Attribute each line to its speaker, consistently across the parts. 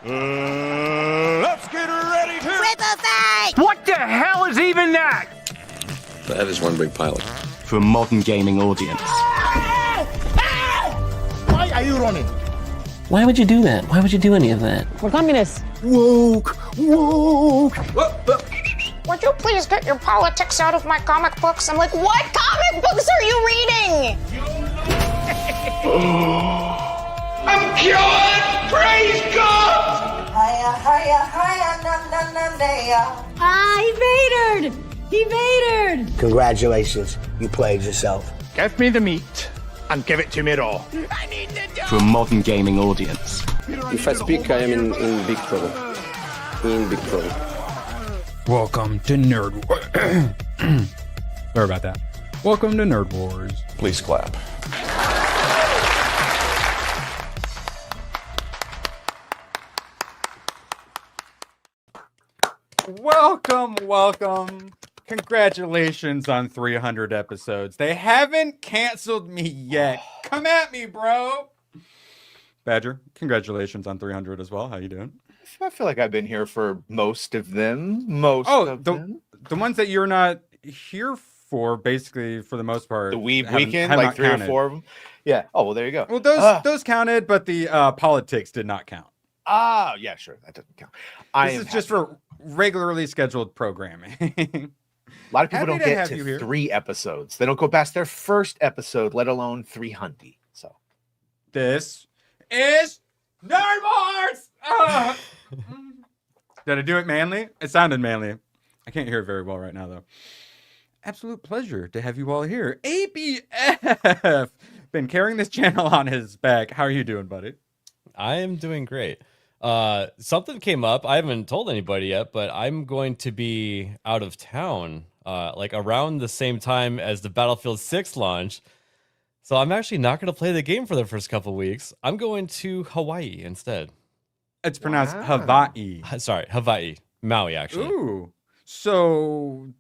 Speaker 1: Let's get ready to
Speaker 2: Ripperfight!
Speaker 3: What the hell is even that?
Speaker 4: That is one big pilot.
Speaker 5: For a modern gaming audience.
Speaker 1: Why are you running?
Speaker 6: Why would you do that? Why would you do any of that?
Speaker 7: We're communists.
Speaker 1: Woke.
Speaker 8: Would you please get your politics out of my comic books? I'm like, what comic books are you reading?
Speaker 1: I'm cured! Praise God!
Speaker 7: He vatored!
Speaker 9: Congratulations, you played yourself.
Speaker 3: Give me the meat and give it to me raw.
Speaker 5: For a modern gaming audience.
Speaker 4: If I speak, I am in big trouble. In big trouble.
Speaker 10: Welcome to Nerd Wars. Sorry about that. Welcome to Nerd Wars.
Speaker 4: Please clap.
Speaker 10: Welcome. Congratulations on 300 episodes. They haven't canceled me yet. Come at me, bro. Badger, congratulations on 300 as well. How you doing?
Speaker 11: I feel like I've been here for most of them. The
Speaker 10: ones that you're not here for, basically, for the most part.
Speaker 11: The weekend, like three
Speaker 10: counted.
Speaker 11: or four of them. Yeah. Oh, well, there you go.
Speaker 10: Well, those counted, but the politics did not count.
Speaker 11: Yeah, sure. That doesn't count.
Speaker 10: This is just for regularly scheduled programming.
Speaker 11: A lot of people don't get to 3 episodes. They don't go past their first episode, let alone 300. So
Speaker 10: this is Nerd Wars! Did I do it manly? It sounded manly. I can't hear it very well right now, though. Absolute pleasure to have you all here. ABF! Been carrying this channel on his back. How are you doing, buddy?
Speaker 12: I am doing great. Something came up. I haven't told anybody yet, but I'm going to be out of town, like around the same time as the Battlefield 6 launch. So I'm actually not going to play the game for the first couple weeks. I'm going to Hawaii instead.
Speaker 10: It's pronounced Hawaii.
Speaker 12: Sorry, Hawaii. Maui, actually.
Speaker 10: Ooh. So,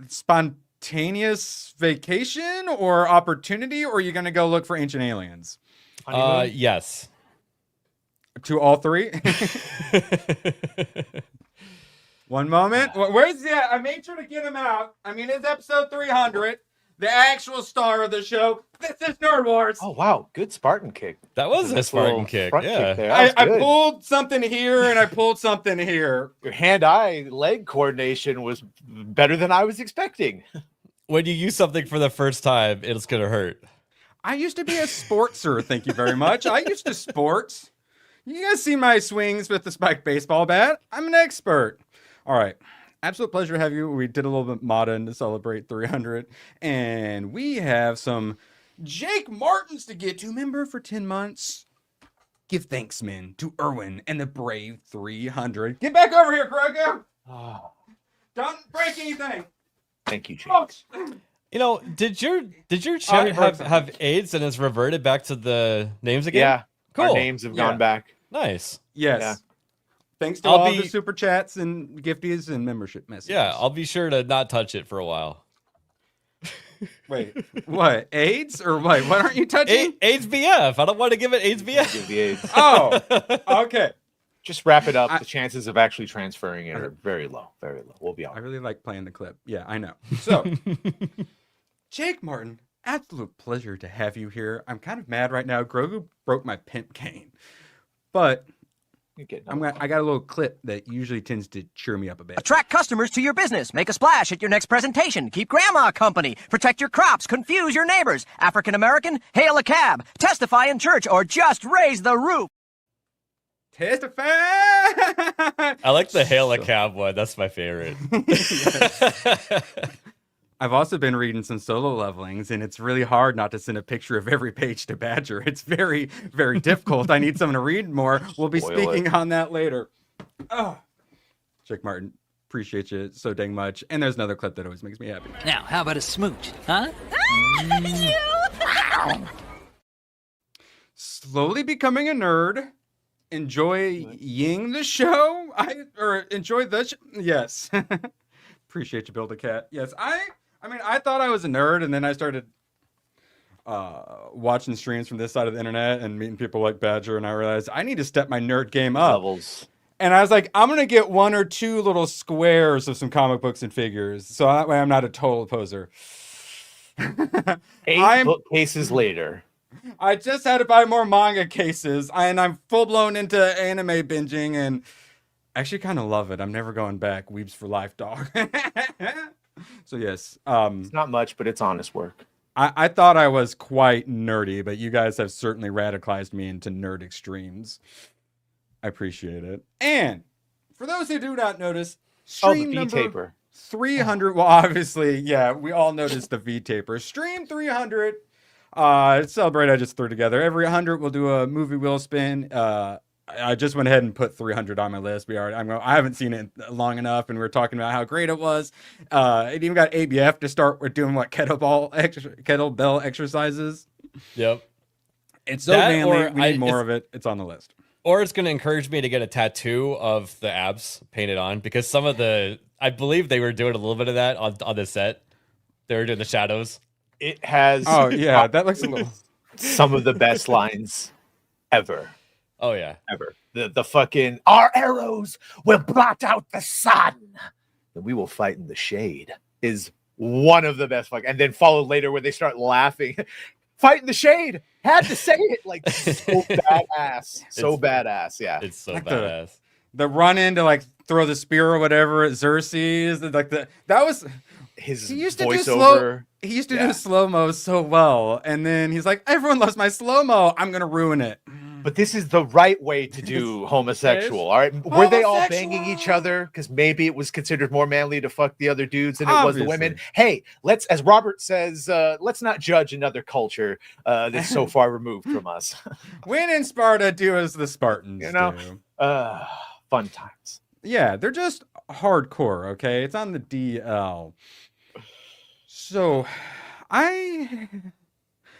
Speaker 10: spontaneous vacation or opportunity, or are you going to go look for ancient aliens?
Speaker 12: Yes.
Speaker 10: To all 3? One moment. Where's the... I made sure to get him out. I mean, it's episode 300. The actual star of the show. This is Nerd Wars.
Speaker 11: Oh, wow. Good Spartan kick.
Speaker 12: That was a Spartan kick. Yeah.
Speaker 11: Kick
Speaker 10: I pulled something here and I pulled something here.
Speaker 11: Your hand-eye leg coordination was better than I was expecting.
Speaker 12: When you use something for the first time, it's going to hurt.
Speaker 10: I used to be a sportser. Thank you very much. I used to sports. You guys see my swings with the spiked baseball bat? I'm an expert. All right. Absolute pleasure to have you. We did a little bit modern to celebrate 300. And we have some Jake Martins to get to. Member for 10 months. Give thanks, men, to Erwin and the brave 300. Get back over here, Kroger.
Speaker 11: Oh.
Speaker 10: Don't break anything.
Speaker 11: Thank you, Jake.
Speaker 10: Oh.
Speaker 12: You know, did your chat have AIDS and it's reverted back to the names again?
Speaker 11: Yeah.
Speaker 12: Cool.
Speaker 11: Our names have gone back.
Speaker 12: Nice.
Speaker 10: Yes.
Speaker 11: Yeah.
Speaker 10: Thanks to all the super chats and gifties and membership messages.
Speaker 12: Yeah, I'll be sure to not touch it for a while.
Speaker 10: Wait, what? AIDS or what? What aren't you touching?
Speaker 12: AIDS BF. I don't want to give it AIDS BF.
Speaker 11: Give the AIDS.
Speaker 10: Oh, okay.
Speaker 11: Just wrap it up. The chances of actually transferring it are very low. Very low. We'll be all right.
Speaker 10: I really like playing the clip. Yeah, I know. So, Jake Martin, absolute pleasure to have you here. I'm kind of mad right now. Grogu broke my pimp cane, but I got a little clip that usually tends to cheer me up a bit.
Speaker 9: Attract customers to your business. Make a splash at your next presentation. Keep grandma company. Protect your crops. Confuse your neighbors. African American, hail a cab. Testify in church or just raise the roof.
Speaker 10: Testify!
Speaker 12: I like the hail a cab one. That's my favorite.
Speaker 10: I've also been reading some solo levelings, and it's really hard not to send a picture of every page to Badger. It's very, very difficult. I need someone to read more. We'll be speaking on that later. Oh, Jake Martin, appreciate you so dang much. And there's another clip that always makes me happy.
Speaker 9: Now, how about a smooch, huh?
Speaker 10: Slowly becoming a nerd. Enjoying the show? Yes. Appreciate you, Build a Cat. Yes, I mean, I thought I was a nerd, and then I watching streams from this side of the internet and meeting people like Badger, and I realized I need to step my nerd game up.
Speaker 11: Levels.
Speaker 10: And I was like, I'm gonna get 1 or 2 little squares of some comic books and figures, so that way I'm not a total poser.
Speaker 11: 8 bookcases later.
Speaker 10: I just had to buy more manga cases, and I'm full blown into anime binging, and I actually kind of love it. I'm never going back. Weebs for life, dog. So yes,
Speaker 11: it's not much, but it's honest work.
Speaker 10: I thought I was quite nerdy, but you guys have certainly radicalized me into nerd extremes. I appreciate it. And for those who do not notice, stream
Speaker 11: the
Speaker 10: number
Speaker 11: V-taper.
Speaker 10: 300. Well, obviously, yeah, we all noticed the V-taper. Stream 300. Celebrate. I just threw together. Every 100, we'll do a movie wheel spin. I just went ahead and put 300 on my list. I haven't seen it long enough, and we were talking about how great it was. It even got ABF to start. We're doing what kettlebell exercises.
Speaker 12: Yep.
Speaker 10: It's so manly. We need more of it. It's on the list.
Speaker 12: Or it's going to encourage me to get a tattoo of the abs painted on, because some of I believe they were doing a little bit of that on the set. They were doing the shadows.
Speaker 11: It has.
Speaker 10: Oh yeah, that looks a little.
Speaker 11: Some of the best lines ever.
Speaker 12: Oh yeah,
Speaker 11: ever. The fucking our arrows will blot out the sun, and we will fight in the shade is one of the best. And then followed later where they start laughing. Fight in the shade. Had to say it like so badass. So badass. Yeah.
Speaker 12: It's so
Speaker 10: like
Speaker 12: badass.
Speaker 10: The run in to like throw the spear or whatever at Xerxes. Like that was
Speaker 11: his
Speaker 10: voiceover. He used to do slow-mo so well. And then he's like, everyone loves my slow-mo. I'm gonna ruin it.
Speaker 11: But this is the right way to do homosexual. All right. Were they all banging each other? Because maybe it was considered more manly to fuck the other dudes than it was the women. Hey, let's, as Robert says, let's not judge another culture that's so far removed from us.
Speaker 10: When in Sparta, do as the Spartans do.
Speaker 11: Fun times.
Speaker 10: Yeah, they're just hardcore, okay? It's on the DL. So, I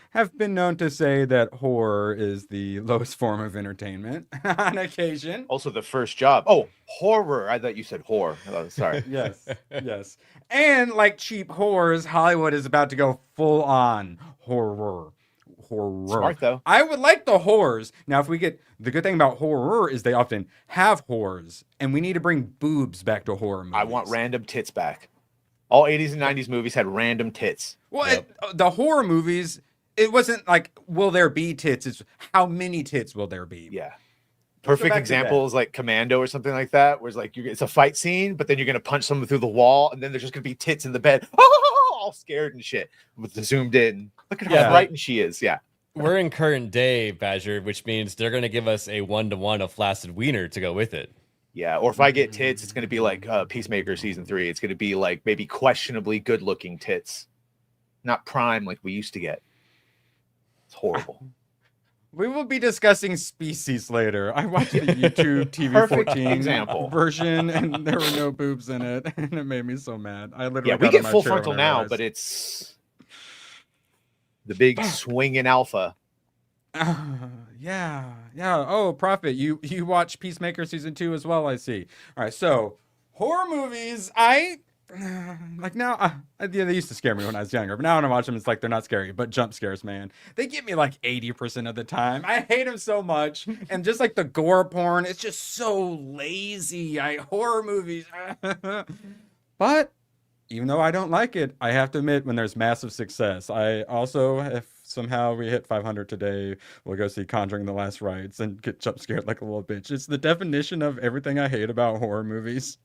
Speaker 10: have been known to say that horror is the lowest form of entertainment on occasion.
Speaker 11: Also, the first job. Oh, horror. I thought you said whore. Oh, sorry.
Speaker 10: Yes. And like cheap horrors, Hollywood is about to go full on horror.
Speaker 11: Smart, though.
Speaker 10: I would like the horrors. Now, if we get the good thing about horror is they often have horrors, and we need to bring boobs back to horror movies.
Speaker 11: I want random tits back. All 80s and 90s movies had random tits.
Speaker 10: Well, the horror movies, it wasn't like, will there be tits? It's how many tits will there be?
Speaker 11: Yeah. Perfect example is like Commando or something like that, where it's like it's a fight scene, but then you're going to punch someone through the wall, and then there's just going to be tits in the bed. All scared and shit with the zoomed in. Look at how frightened she is. Yeah.
Speaker 12: We're in current day, Badger, which means they're going to give us a 1-to-1 of flaccid wiener to go with it.
Speaker 11: Yeah, or if I get tits, it's going to be like Peacemaker season 3. It's going to be like maybe questionably good-looking tits, not prime like we used to get. It's horrible.
Speaker 10: We will be discussing Species later. I watched the YouTube TV14 version, and there were no boobs in it, and it made me so mad. I literally
Speaker 11: we get full frontal now, but it's the big swinging alpha.
Speaker 10: Yeah. Oh, Prophet, you watch Peacemaker season 2 as well, I see. All right, so horror movies, like now, they used to scare me when I was younger, but now when I watch them, it's like they're not scary, but jump scares, man. They get me like 80% of the time. I hate them so much, and just like the gore porn, it's just so lazy. Horror movies, but even though I don't like it, I have to admit when there's massive success. I also, if somehow we hit 500 today, we'll go see Conjuring the Last Rites and get jump scared like a little bitch. It's the definition of everything I hate about horror movies.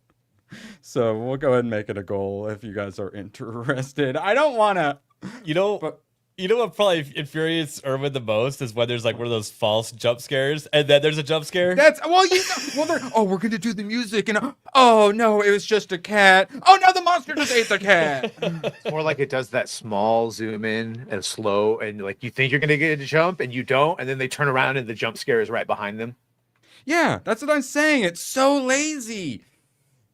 Speaker 10: So we'll go ahead and make it a goal if you guys are interested. I don't want to,
Speaker 12: You know what probably infuriates Irwin the most is when there's like one of those false jump scares, and then there's a jump scare.
Speaker 10: We're gonna do the music, and oh no, it was just a cat. Oh no, the monster just ate the cat.
Speaker 11: It's more like it does that small zoom in and slow, and like you think you're gonna get a jump, and you don't, and then they turn around and the jump scare is right behind them.
Speaker 10: Yeah, that's what I'm saying. It's so lazy.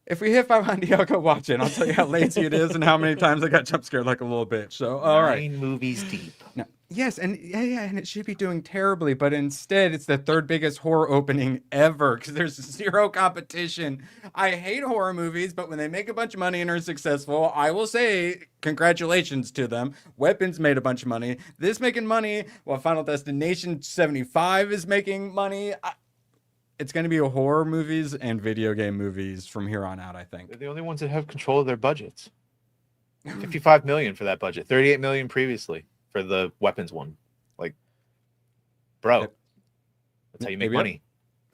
Speaker 10: If we hit 500, I'll go watch it. I'll tell you how lazy it is and how many times I got jump scared like a little bitch. So, all right.
Speaker 11: 9 movies deep.
Speaker 10: Now, Yes, and and it should be doing terribly, but instead it's the third biggest horror opening ever because there's zero competition. I hate horror movies, but when they make a bunch of money and are successful, I will say congratulations to them. Weapons made a bunch of money. This making money while Final Destination 75 is making money. It's going to be horror movies and video game movies from here on out, I think.
Speaker 11: They're the only ones that have control of their budgets. 55 million for that budget, 38 million previously for the weapons one. Like, bro, that's how you make money.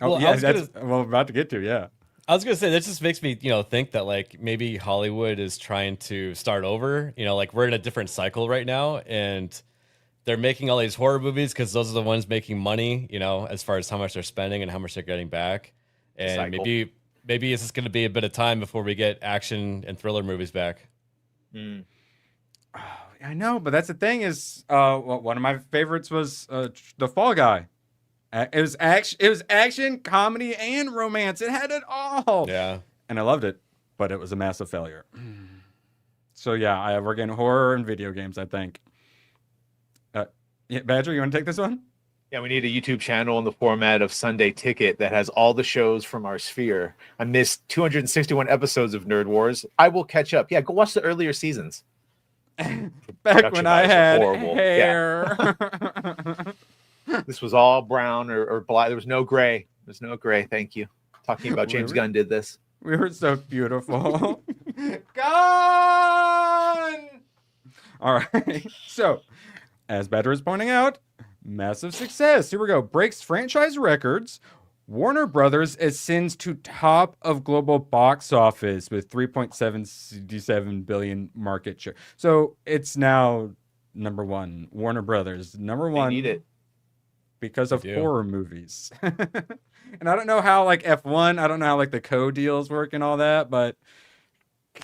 Speaker 10: Oh,
Speaker 12: Well,
Speaker 10: yeah,
Speaker 12: that's
Speaker 10: what we're about to get to, yeah.
Speaker 12: I was gonna say that just makes me, think that like maybe Hollywood is trying to start over. Like we're in a different cycle right now, and they're making all these horror movies because those are the ones making money. As far as how much they're spending and how much they're getting back. And
Speaker 11: Cycle.
Speaker 12: maybe it's just gonna be a bit of time before we get action and thriller movies back.
Speaker 11: Mm.
Speaker 10: I know, but that's the thing is, one of my favorites was The Fall Guy. It was action, comedy, and romance. It had it all.
Speaker 12: Yeah,
Speaker 10: and I loved it, but it was a massive failure. So yeah, we're getting horror and video games, I think. Badger, you want to take this one?
Speaker 11: Yeah, we need a YouTube channel in the format of Sunday Ticket that has all the shows from our sphere. I missed 261 episodes of Nerd Wars. I will catch up. Yeah, go watch the earlier seasons.
Speaker 10: Back when I had
Speaker 11: horrible.
Speaker 10: hair.
Speaker 11: Yeah. This was all brown or black. There was no gray. There's no gray. Thank you. Talking about James Gunn did this.
Speaker 10: We were so beautiful. Gone! All right. So, as Badger is pointing out, massive success. Here we go. Breaks franchise records. Warner Brothers ascends to top of global box office with 3.77 billion market share. So it's now number one. Warner Brothers, number one.
Speaker 11: They need it.
Speaker 10: Because of horror movies. And I don't know how like F1, I don't know how like the co-deals work and all that, but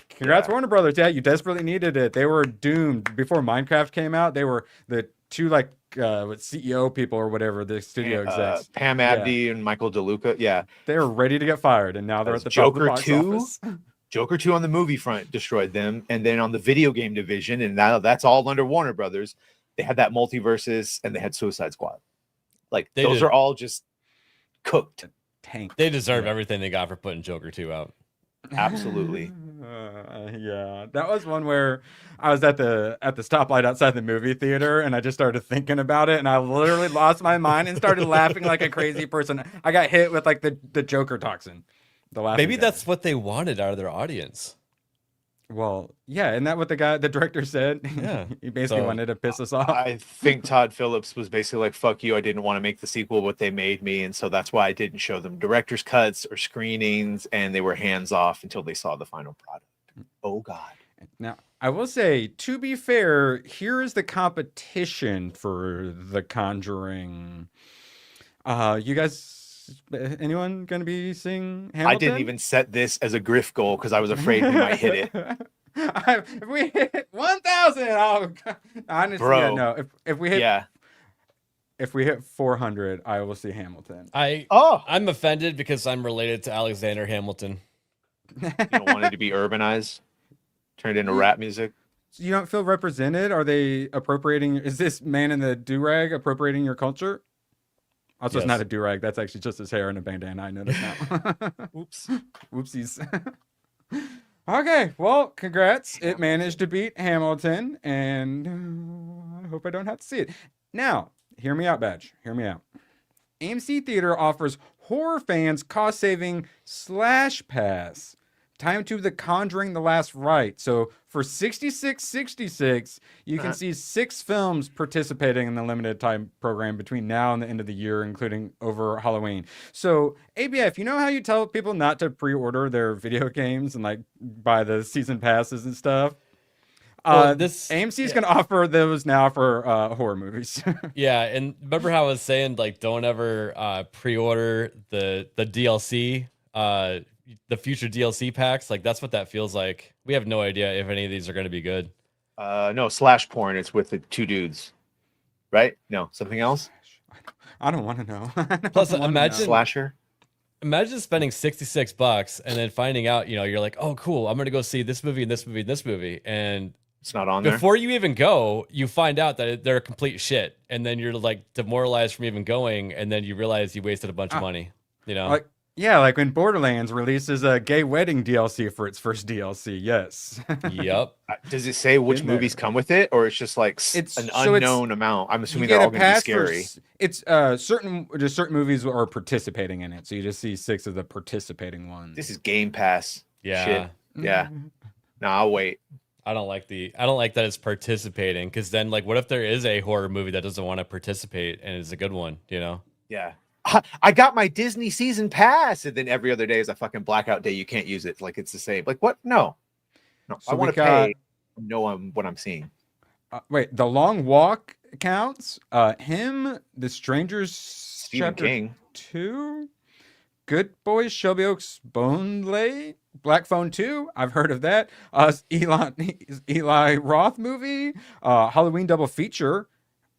Speaker 10: congrats Warner Brothers. Yeah, you desperately needed it. They were doomed. Before Minecraft came out, they were the two like CEO people or whatever, the studio execs.
Speaker 11: Pam Abdi and Michael DeLuca. Yeah.
Speaker 10: They were ready to get fired, and now they're at the
Speaker 11: Joker
Speaker 10: top of the box
Speaker 11: 2.
Speaker 10: office.
Speaker 11: Joker 2 on the movie front destroyed them. And then on the video game division, and now that's all under Warner Brothers, they had that Multiverses and they had Suicide Squad. Like, those are all just cooked.
Speaker 10: Tank.
Speaker 12: They deserve everything they got for putting Joker 2 out.
Speaker 11: Absolutely.
Speaker 10: Yeah, that was one where I was at the stoplight outside the movie theater, and I just started thinking about it, and I literally lost my mind and started laughing like a crazy person. I got hit with like the Joker toxin.
Speaker 12: Maybe that's what they wanted out of their audience.
Speaker 10: Well, yeah, isn't that what the director said?
Speaker 12: Yeah,
Speaker 10: he basically wanted to piss us off.
Speaker 11: I think Todd Phillips was basically like, "Fuck you! I didn't want to make the sequel, but they made me, and so that's why I didn't show them director's cuts or screenings, and they were hands off until they saw the final product." Oh God!
Speaker 10: Now, I will say, to be fair, here is the competition for The Conjuring. You guys. Anyone going to be seeing Hamilton?
Speaker 11: I didn't even set this as a Griff goal because I was afraid we might hit it.
Speaker 10: If we hit 1,000, honestly,
Speaker 11: Bro,
Speaker 10: no. If we hit 400, I will see Hamilton.
Speaker 12: I'm offended because I'm related to Alexander Hamilton.
Speaker 11: You don't want it to be urbanized, turned into rap music.
Speaker 10: So you don't feel represented? Are they appropriating? Is this man in the do-rag appropriating your culture? Also, It's not a do-rag. That's actually just his hair and a bandana. I noticed now. Oops. Whoopsies. Okay. Well, congrats. It managed to beat Hamilton, and I hope I don't have to see it. Now, hear me out, Badge. Hear me out. AMC Theater offers horror fans cost-saving Slash Pass. Time to The Conjuring: The Last Rite. So for $66.66, you can see 6 films participating in the limited time program between now and the end of the year, including over Halloween. So ABF, you know how you tell people not to pre-order their video games and like buy the season passes and stuff? AMC is going to offer those now for horror movies.
Speaker 12: Yeah, and remember how I was saying like don't ever pre-order the DLC. The future DLC packs, like that's what that feels like. We have no idea if any of these are going to be good.
Speaker 11: No, Slash Porn. It's with the 2 dudes, right? No, something else.
Speaker 10: I don't want to know.
Speaker 12: Plus, imagine
Speaker 11: Slasher.
Speaker 12: Imagine spending $66 and then finding out, you're like, oh, cool, I'm going to go see this movie and this movie and this movie, and
Speaker 11: It's not on there.
Speaker 12: Before you even go, you find out that they're complete shit, and then you're like demoralized from even going, and then you realize you wasted a bunch of money. You know,
Speaker 10: like when Borderlands releases a gay wedding DLC for its first DLC. Yes.
Speaker 12: Yep.
Speaker 11: Does it say which movies come with it, or it's just like an unknown amount? I'm assuming they're all going to be scary.
Speaker 10: It's certain movies are participating in it, so you just see 6 of the participating ones.
Speaker 11: This is Game Pass.
Speaker 12: Yeah.
Speaker 11: Shit. Yeah. No, I'll wait.
Speaker 12: I don't like that it's participating, because then like, what if there is a horror movie that doesn't want to participate and is a good one? You know?
Speaker 11: Yeah. I got my Disney season pass, and then every other day is a fucking blackout day. You can't use it. Like, it's the same. Like, what? No.
Speaker 10: So
Speaker 11: I want to pay. Know what I'm seeing.
Speaker 10: Wait, The Long Walk counts. The Strangers,
Speaker 11: Stephen King
Speaker 10: 2, Good Boys, Shelby Oaks, Bonelay, Black Phone 2. I've heard of that. Eli Roth movie, Halloween double feature,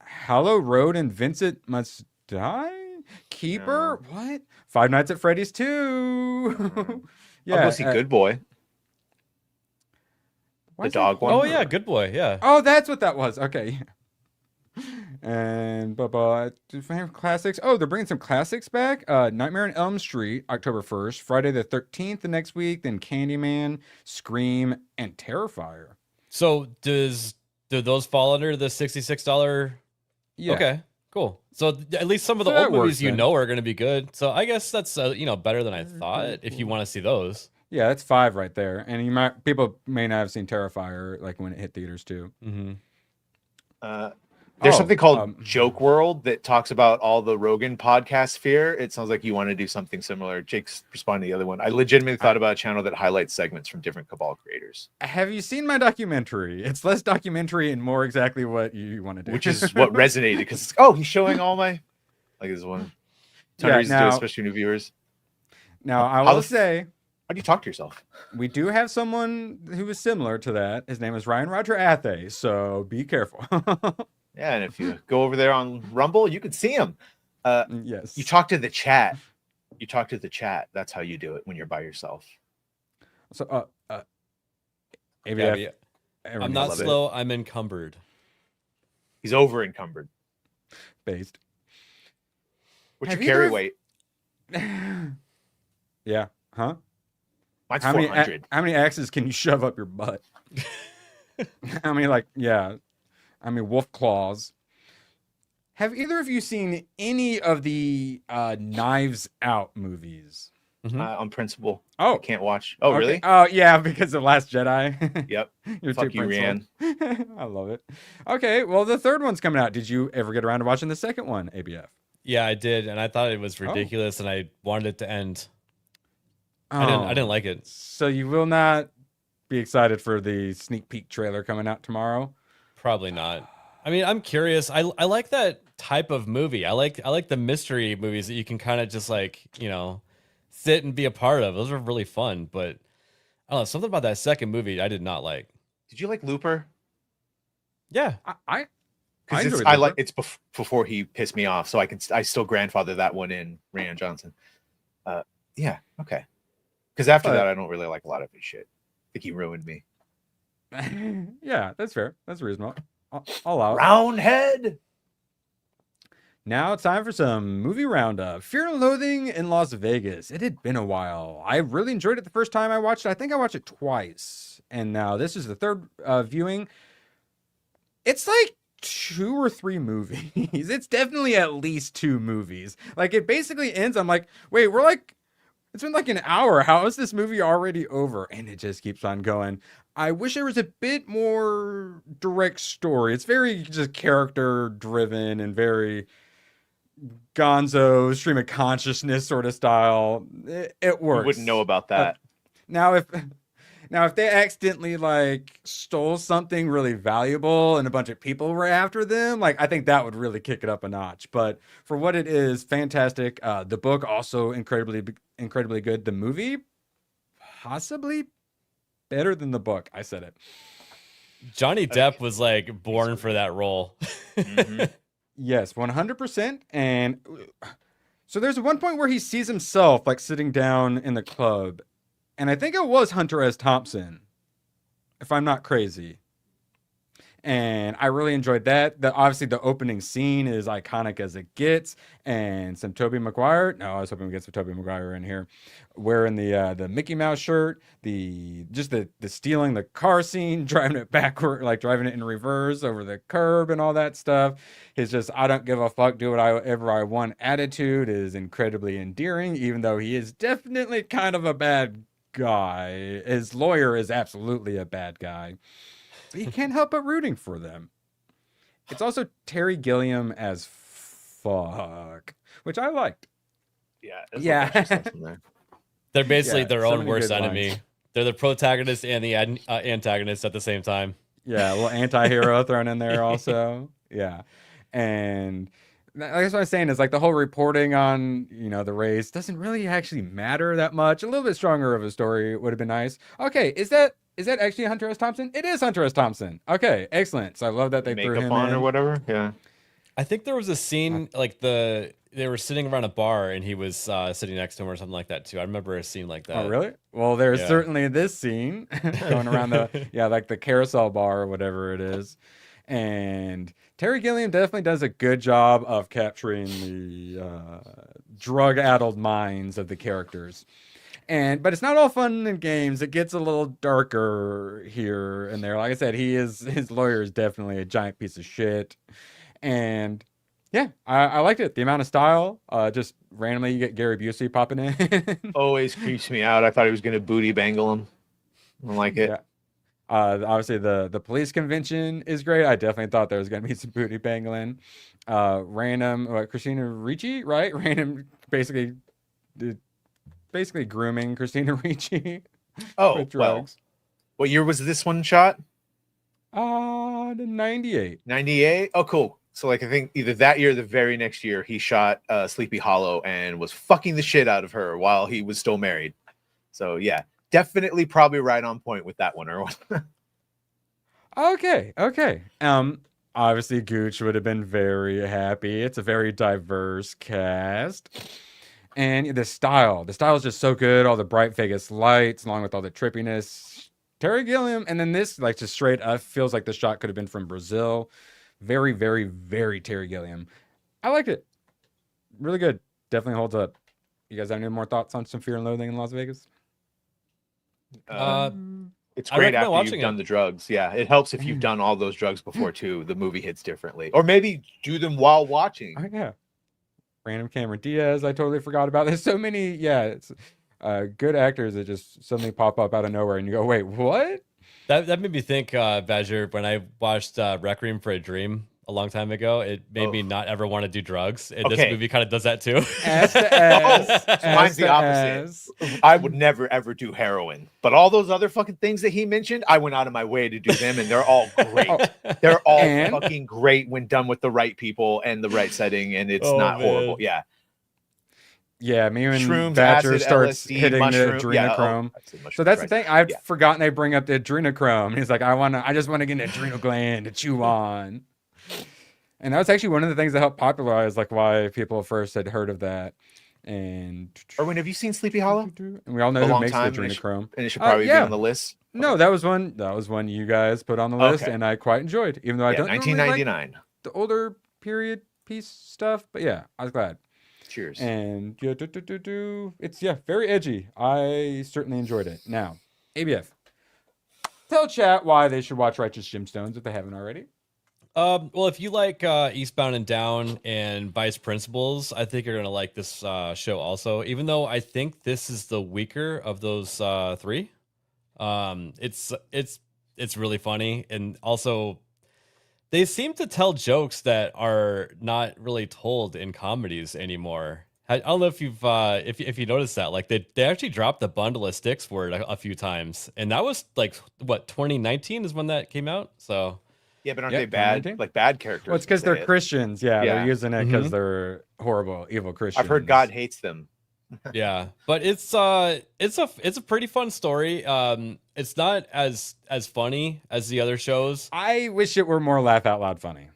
Speaker 10: Hallow Road and Vincent Must Die. Keeper, what? Five Nights at Freddy's 2.
Speaker 11: Yeah, I'll go see Good Boy. The dog one.
Speaker 12: Oh yeah, Good Boy. Yeah.
Speaker 10: Oh, that's what that was. Okay. And classics. Oh, they're bringing some classics back. Nightmare on Elm Street, October 1st. Friday the 13th the next week. Then Candyman, Scream, and Terrifier.
Speaker 12: So do those fall under the $66?
Speaker 10: Yeah.
Speaker 12: Okay. Cool. So at least some of the old movies are going to be good. So I guess that's better than I thought. If you want to see those.
Speaker 10: Yeah, that's 5 right there. And people may not have seen Terrifier like when it hit theaters too.
Speaker 12: Mm-hmm.
Speaker 11: There's something called Joke World that talks about all the Rogan podcast sphere. It sounds like you want to do something similar. Jake's responding to the other one. I legitimately thought about a channel that highlights segments from different Cabal creators.
Speaker 10: Have you seen my documentary? It's less documentary and more exactly what you want to do.
Speaker 11: Which is what resonated, because he's showing all my this one. Ton of reasons to do it, especially new viewers.
Speaker 10: Now I will say,
Speaker 11: how do you talk to yourself?
Speaker 10: We do have someone who is similar to that. His name is Ryan Roger Athay, so be careful.
Speaker 11: Yeah, and if you go over there on Rumble, you can see him.
Speaker 10: Yes.
Speaker 11: You talk to the chat. That's how you do it when you're by yourself.
Speaker 10: So,
Speaker 12: ABF, I'm not slow. I'm encumbered.
Speaker 11: He's over encumbered.
Speaker 10: Based.
Speaker 11: What's your carry weight?
Speaker 10: Yeah. Huh?
Speaker 11: Mine's 400.
Speaker 10: How many axes can you shove up your butt? Wolf claws. Have either of you seen any of the Knives Out movies?
Speaker 11: Mm-hmm. On principle.
Speaker 10: Oh,
Speaker 11: I can't watch. Oh, okay. Really?
Speaker 10: Oh, yeah, because of Last Jedi.
Speaker 11: Yep.
Speaker 10: You're
Speaker 11: Fuck you, Rian.
Speaker 10: I love it. Okay, well, the third one's coming out. Did you ever get around to watching the second one, ABF?
Speaker 12: Yeah, I did, and I thought it was ridiculous, and I wanted it to end. I didn't like it.
Speaker 10: So you will not be excited for the sneak peek trailer coming out tomorrow?
Speaker 12: Probably not. I mean, I'm curious. I like that type of movie. I like the mystery movies that you can kind of just sit and be a part of. Those are really fun. But I don't know, something about that second movie I did not like.
Speaker 11: Did you like Looper?
Speaker 12: Yeah,
Speaker 11: it's before he pissed me off, so I still grandfather that one in. Rian Johnson. Yeah, okay. Because after that, I don't really like a lot of his shit. I think he ruined me.
Speaker 10: Yeah, that's fair. That's reasonable. All out.
Speaker 11: Roundhead.
Speaker 10: Now it's time for some movie roundup. Fear and Loathing in Las Vegas. It had been a while. I really enjoyed it the first time I watched it. I think I watched it twice. And now this is the third viewing. It's like 2 or 3 movies. It's definitely at least 2 movies. Like, it basically ends. I'm like, wait, it's been like an hour. How is this movie already over? And it just keeps on going. I wish there was a bit more direct story. It's very just character driven and very gonzo stream of consciousness sort of style. It works.
Speaker 11: You wouldn't know about that.
Speaker 10: Now if they accidentally stole something really valuable and a bunch of people were after them, I think that would really kick it up a notch. But for what it is, fantastic. The book also incredibly good. The movie possibly better than the book. I said it.
Speaker 12: Johnny Depp was born for that role.
Speaker 11: Mm-hmm.
Speaker 10: Yes, 100%. And so there's one point where he sees himself sitting down in the club. And I think it was Hunter S. Thompson, if I'm not crazy. And I really enjoyed that. Obviously, the opening scene is iconic as it gets. And some Tobey Maguire. No, I was hoping we get some Tobey Maguire in here, wearing the Mickey Mouse shirt. The stealing the car scene, driving it backward, like driving it in reverse over the curb and all that stuff. His just I don't give a fuck, do whatever I want attitude is incredibly endearing. Even though he is definitely kind of a bad guy. His lawyer is absolutely a bad guy. But you can't help but rooting for them. It's also Terry Gilliam as fuck, which I liked.
Speaker 11: Yeah.
Speaker 12: They're basically
Speaker 10: Yeah,
Speaker 12: their
Speaker 10: so
Speaker 12: own
Speaker 10: many
Speaker 12: worst
Speaker 10: good
Speaker 12: enemy.
Speaker 10: lines.
Speaker 12: They're the protagonist and the antagonist at the same time.
Speaker 10: Yeah, a little anti-hero thrown in there also. Yeah. And that's what I'm saying is like the whole reporting on, the race doesn't really actually matter that much. A little bit stronger of a story would have been nice. Okay, is that actually Hunter S. Thompson? It is Hunter S. Thompson. Okay, excellent. So I love that they threw
Speaker 11: Makeup
Speaker 10: him
Speaker 11: on
Speaker 10: in.
Speaker 11: or whatever. Yeah.
Speaker 12: I think there was a scene like they were sitting around a bar and he was sitting next to him or something like that too. I remember a scene like that.
Speaker 10: Oh, really? Well, there's certainly this scene going around like the carousel bar or whatever it is. And Terry Gilliam definitely does a good job of capturing the drug-addled minds of the characters. But it's not all fun and games. It gets a little darker here and there. Like I said, his lawyer is definitely a giant piece of shit. And yeah, I liked it. The amount of style, just randomly you get Gary Busey popping in.
Speaker 11: Always creeps me out. I thought he was going to booty bangle him. I don't like it.
Speaker 10: Yeah. Obviously the police convention is great. I definitely thought there was going to be some booty bangling. Random Christina Ricci, right? Random basically grooming Christina Ricci.
Speaker 11: Oh,
Speaker 10: with drugs.
Speaker 11: Well, what year was this one shot?
Speaker 10: The 98.
Speaker 11: 98? Oh, cool. So, like, I think either that year or the very next year, he shot Sleepy Hollow and was fucking the shit out of her while he was still married. So, yeah, definitely probably right on point with that one.
Speaker 10: Okay. Obviously, Gooch would have been very happy. It's a very diverse cast. And the style is just so good. All the bright Vegas lights, along with all the trippiness. Terry Gilliam, and then this, like, just straight up feels like the shot could have been from Brazil. Very, very, very Terry Gilliam. I liked it. Really good. Definitely holds up. You guys have any more thoughts on some Fear and Loathing in Las Vegas?
Speaker 11: It's great after you've done the drugs. Yeah, it helps if you've done all those drugs before, too. The movie hits differently. Or maybe do them while watching.
Speaker 10: Oh, yeah. Random Cameron Diaz. I totally forgot about. There's so many, it's good actors that just suddenly pop up out of nowhere and you go, wait, what?
Speaker 12: That made me think, Badger, when I watched Requiem for a Dream a long time ago, it made me not ever want to do drugs. And this movie kind of does that too.
Speaker 11: Mine's the opposite. I would never, ever do heroin. But all those other fucking things that he mentioned, I went out of my way to do them, and they're all great. They're all fucking great when done with the right people and the right setting, and it's not horrible. Yeah.
Speaker 10: Yeah, me and
Speaker 11: Shrooms,
Speaker 10: Badger
Speaker 11: acid,
Speaker 10: starts
Speaker 11: LSD,
Speaker 10: hitting
Speaker 11: mushroom.
Speaker 10: the adrenochrome. So that's the thing. I've forgotten they bring up the adrenochrome. He's like, I just want to get an adrenal gland to chew on. And that was actually one of the things that helped popularize like why people first had heard of that. And
Speaker 11: Erwin, have you seen Sleepy Hollow?
Speaker 10: And we all know who makes the adrenochrome.
Speaker 11: And it should probably be on the list.
Speaker 10: No, that was one you guys put on the list, and I quite enjoyed, even though I don't
Speaker 11: 1999.
Speaker 10: Really like the older period piece stuff. But yeah, I was glad.
Speaker 11: Cheers.
Speaker 10: And it's very edgy. I certainly enjoyed it. Now, ABF, tell chat why they should watch Righteous Gemstones if they haven't already.
Speaker 12: Well, if you like Eastbound and Down and Vice Principals, I think you're gonna like this show also. Even though I think this is the weaker of those three, it's really funny, and also they seem to tell jokes that are not really told in comedies anymore. I don't know if you've if you noticed that, like they actually dropped the bundle of sticks for it a few times, and that was like what 2019 is when that came out. So.
Speaker 11: Yeah, but aren't they bad? Like bad characters?
Speaker 10: Well, it's because they're Christians. Yeah, they're using it because they're horrible, evil Christians.
Speaker 11: I've heard God hates them.
Speaker 12: Yeah, but it's a pretty fun story. It's not as funny as the other shows.
Speaker 10: I wish it were more laugh out loud funny.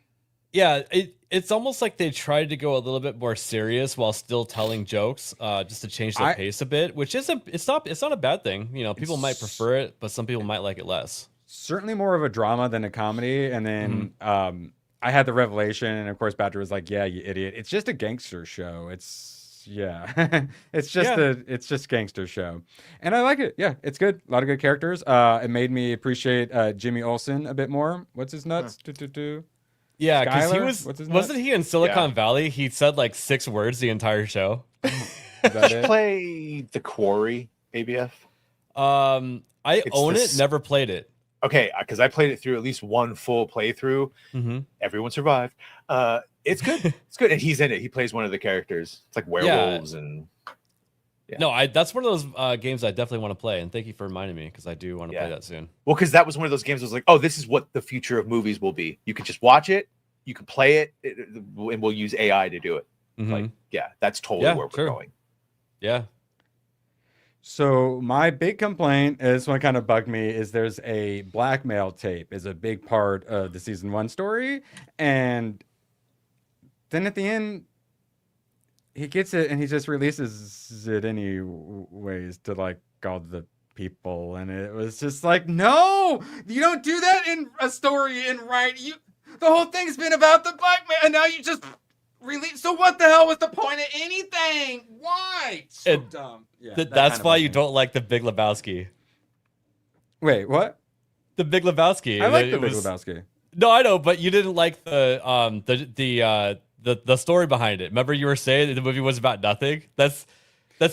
Speaker 12: Yeah, it's almost like they tried to go a little bit more serious while still telling jokes, just to change the pace a bit, which it's not a bad thing. You know, people might prefer it, but some people might like it less.
Speaker 10: certainly more of a drama than a comedy. And then I had the revelation, and of course Badger was like, "Yeah, you idiot! It's just a gangster show. It's it's just gangster show," and I like it. Yeah, it's good. A lot of good characters. It made me appreciate Jimmy Olsen a bit more. What's his nuts?
Speaker 12: Yeah, because he
Speaker 10: What's his
Speaker 12: wasn't he in Silicon Valley? He said like 6 words the entire show.
Speaker 10: Is that it?
Speaker 11: Play The Quarry, ABF.
Speaker 12: I own it, never played it.
Speaker 11: Okay, because I played it through at least one full playthrough. Everyone survived. It's good. It's good, and he's in it. He plays one of the characters. It's like werewolves and. Yeah.
Speaker 12: No, that's one of those games I definitely want to play, and thank you for reminding me because I do want to play that soon.
Speaker 11: Well, because that was one of those games. I was like, oh, this is what the future of movies will be. You can just watch it, you can play it, and we'll use AI to do it. Like, yeah, that's totally where we're going.
Speaker 12: Yeah.
Speaker 10: So my big complaint is what kind of bugged me is there's a blackmail tape is a big part of the season 1 story, and then at the end he gets it and he just releases it anyways to like all the people, and it was just like, no, you don't do that in a story and the whole thing's been about the blackmail, and now you just release. So what the hell was the point of anything? Why? So dumb. Yeah,
Speaker 12: that's why you don't like the Big Lebowski.
Speaker 10: Wait, what?
Speaker 12: The Big Lebowski.
Speaker 10: I like the Big Lebowski.
Speaker 12: No, I know, but you didn't like the story behind it. Remember, you were saying that the movie was about nothing. That's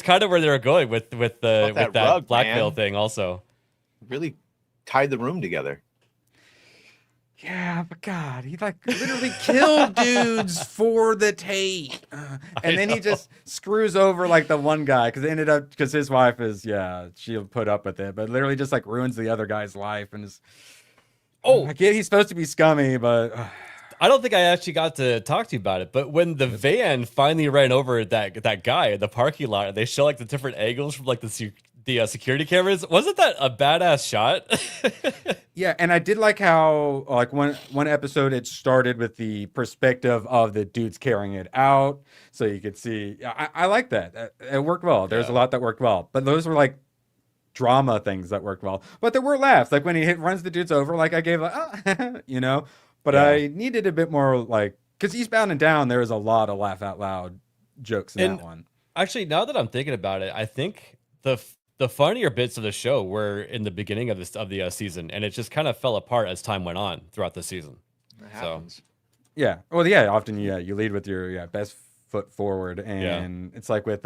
Speaker 12: kind of where they were going with that
Speaker 11: rug,
Speaker 12: blackmail
Speaker 11: man.
Speaker 12: thing. Also,
Speaker 11: really tied the room together.
Speaker 10: Yeah, but God, he like literally killed dudes for the tape, and then he just screws over like the one guy because his wife is she'll put up with it, but literally just like ruins the other guy's life and is. I get he's supposed to be scummy, but
Speaker 12: I don't think I actually got to talk to you about it. But when the van finally ran over that guy in the parking lot, and they show like the different angles from like the security cameras. Wasn't that a badass shot?
Speaker 10: Yeah, and I did like how like one episode it started with the perspective of the dudes carrying it out, so you could see. I like that. It worked well. There's a lot that worked well, but those were like drama things that worked well. But there were laughs, like when he runs the dudes over. Like I gave you know, but I needed a bit more like because Eastbound and Down there was a lot of laugh out loud jokes in that one.
Speaker 12: Actually, now that I'm thinking about it, I think the funnier bits of the show were in the beginning of the season, and it just kind of fell apart as time went on throughout the season.
Speaker 11: That happens.
Speaker 10: Yeah. Well, often you lead with your best foot forward, and it's like with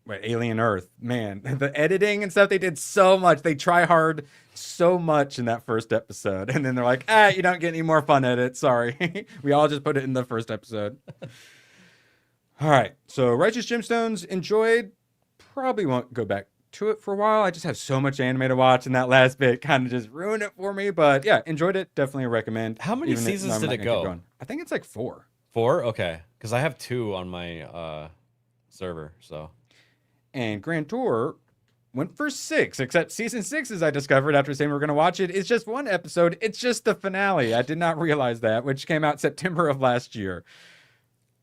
Speaker 10: Alien Earth, man, the editing and stuff, they did so much. They try hard so much in that first episode, and then they're like, you don't get any more fun at it. Sorry. We all just put it in the first episode. All right. So Righteous Gemstones, enjoyed. Probably won't go back to it for a while. I just have so much anime to watch, and that last bit kind of just ruined it for me. But yeah, enjoyed it. Definitely recommend.
Speaker 12: How many seasons did it go?
Speaker 10: I think it's like 4.
Speaker 12: 4? Okay. Because I have 2 on my server. So.
Speaker 10: And Grand Tour went for 6, except season 6, as I discovered after saying we were going to watch it, is just 1 episode. It's just the finale. I did not realize that, which came out September of last year.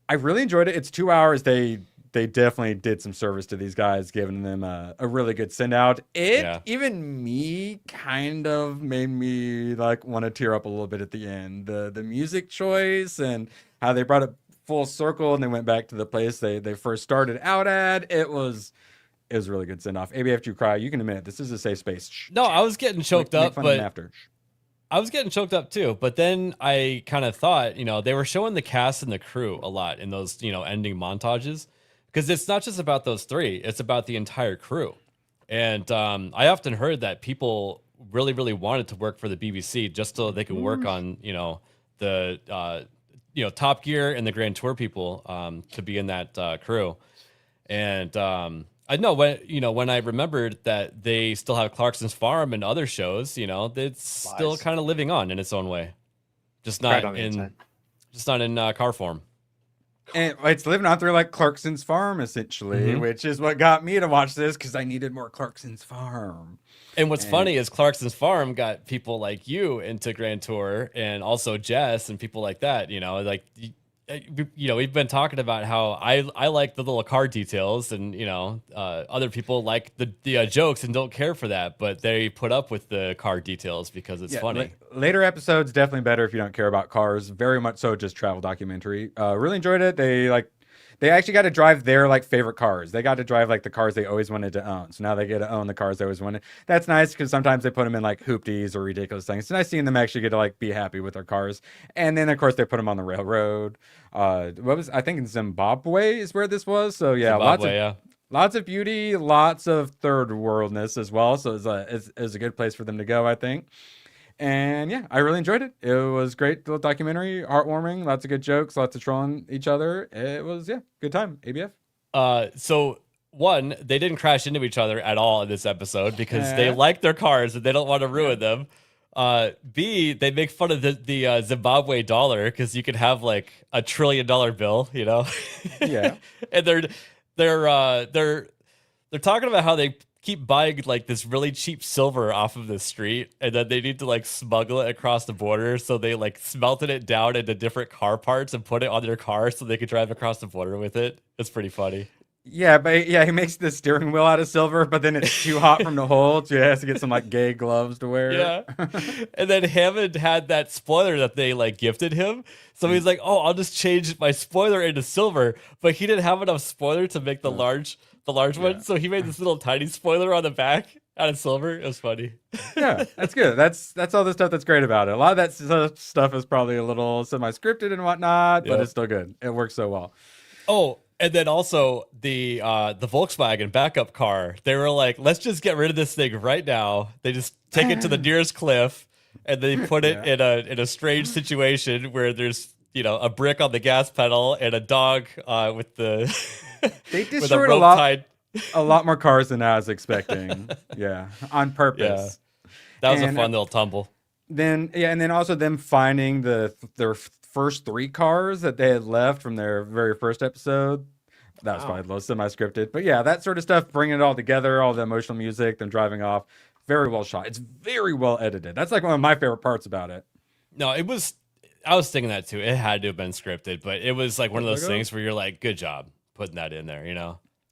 Speaker 10: I really enjoyed it. It's 2 hours. They definitely did some service to these guys, giving them a really good send out. Even me kind of made me like want to tear up a little bit at the end. The music choice and how they brought it full circle and they went back to the place they first started out at. It was a really good send off. ABF, you cry. You can admit it. This is a safe space.
Speaker 12: No, I was getting choked up, but
Speaker 10: after.
Speaker 12: I was getting choked up too, but then I kind of thought, they were showing the cast and the crew a lot in those, ending montages. Because it's not just about those 3, it's about the entire crew. And I often heard that people really, really wanted to work for the BBC just so they could work on, the Top Gear and the Grand Tour people to be in that crew. And I know when I remembered that they still have Clarkson's Farm and other shows, it's still kind of living on in its own way. Just not in car form.
Speaker 10: And it's living on through like Clarkson's Farm, essentially, which is what got me to watch this because I needed more Clarkson's Farm.
Speaker 12: And what's funny is Clarkson's Farm got people like you into Grand Tour and also Jess and people like that. we've been talking about how I like the little car details, and other people like the jokes and don't care for that, but they put up with the car details because it's funny.
Speaker 10: Later episodes definitely better if you don't care about cars. Very much so, just travel documentary. Really enjoyed it. They actually got to drive their favorite cars. They got to drive the cars they always wanted to own. So now they get to own the cars they always wanted. That's nice because sometimes they put them in hoopties or ridiculous things. It's nice seeing them actually get to be happy with their cars. And then of course they put them on the railroad. I think in Zimbabwe is where this was. So yeah, lots of beauty, lots of third worldness as well. So it's a good place for them to go, I think. And yeah, I really enjoyed it. It was great little documentary, heartwarming, lots of good jokes, lots of trolling each other. It was, good time, ABF.
Speaker 12: So one, they didn't crash into each other at all in this episode because they like their cars and they don't want to ruin them. B, they make fun of the Zimbabwe dollar because you could have $1 trillion bill,
Speaker 10: Yeah.
Speaker 12: And they're talking about how they keep buying this really cheap silver off of the street, and then they need to smuggle it across the border, so they smelted it down into different car parts and put it on their car so they could drive across the border with it. It's pretty funny.
Speaker 10: Yeah, but he makes the steering wheel out of silver, but then it's too hot from the hold, so he has to get some gay gloves to wear.
Speaker 12: Yeah. And then Hammond had that spoiler that they gifted him. So he's like, "Oh, I'll just change my spoiler into silver," but he didn't have enough spoiler to make the large one, so he made this little tiny spoiler on the back out of silver. It was funny.
Speaker 10: Yeah, that's good. That's all the stuff that's great about it. A lot of that stuff is probably a little semi-scripted and whatnot, but it's still good. It works so well.
Speaker 12: Oh, and then also the Volkswagen backup car. They were like, "Let's just get rid of this thing right now." They just take it to the nearest cliff, and they put it in a strange situation where there's a brick on the gas pedal and a dog with the.
Speaker 10: They destroyed a lot more cars than I was expecting. Yeah, on purpose.
Speaker 12: Yeah. That was a fun little tumble.
Speaker 10: And then also them finding their first 3 cars that they had left from their very first episode. That was probably a little semi-scripted, but yeah, that sort of stuff, bringing it all together, all the emotional music, them driving off, very well shot. It's very well edited. That's one of my favorite parts about it.
Speaker 12: No, it was. I was thinking that too. It had to have been scripted, but it was one of those things where you're like, "Good job putting that in there,"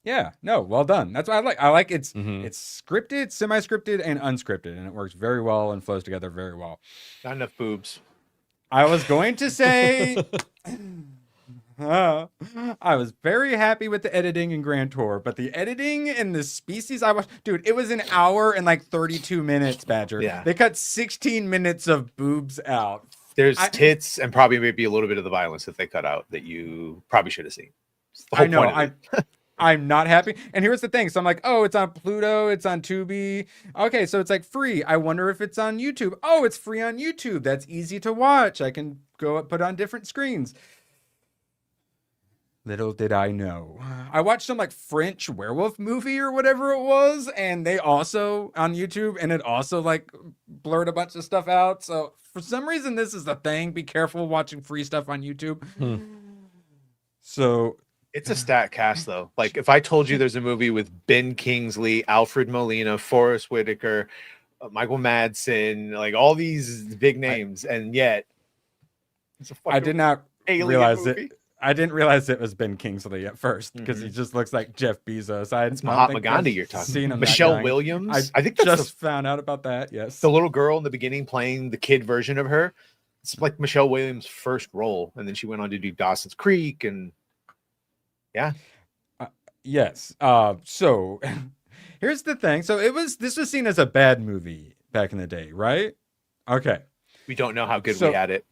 Speaker 10: Yeah, no, well done. That's what I like. I like it's scripted, semi-scripted, and unscripted, and it works very well and flows together very well.
Speaker 11: Not enough boobs.
Speaker 10: I was going to say, I was very happy with the editing in Grand Tour, but the editing and the species I watched, dude, it was an hour and 32 minutes, Badger.
Speaker 11: Yeah.
Speaker 10: They cut 16 minutes of boobs out.
Speaker 11: There's tits and probably maybe a little bit of the violence that they cut out that you probably should have seen.
Speaker 10: I know. I'm not happy. And here's the thing. So I'm like, oh, it's on Pluto. It's on Tubi. Okay, so it's free. I wonder if it's on YouTube. Oh, it's free on YouTube. That's easy to watch. I can go put on different screens. Little did I know. I watched some French werewolf movie or whatever it was, and they also on YouTube, and it also blurred a bunch of stuff out. So for some reason, this is the thing. Be careful watching free stuff on YouTube. So
Speaker 11: it's a stat cast though. If I told you there's a movie with Ben Kingsley, Alfred Molina, Forrest Whitaker, Michael Madsen, all these big names, and yet it's a fucking
Speaker 10: I did not realize
Speaker 11: movie.
Speaker 10: I didn't realize it was Ben Kingsley at first because he just looks like Jeff Bezos.
Speaker 11: It's Mahatma Gandhi you're talking about. Michelle Williams. I think that's
Speaker 10: found out about that. Yes,
Speaker 11: the little girl in the beginning playing the kid version of her. It's Michelle Williams' first role, and then she went on to do Dawson's Creek, and yeah.
Speaker 10: Yes. So here's the thing. So this was seen as a bad movie back in the day, right? Okay.
Speaker 11: We don't know how good we had it.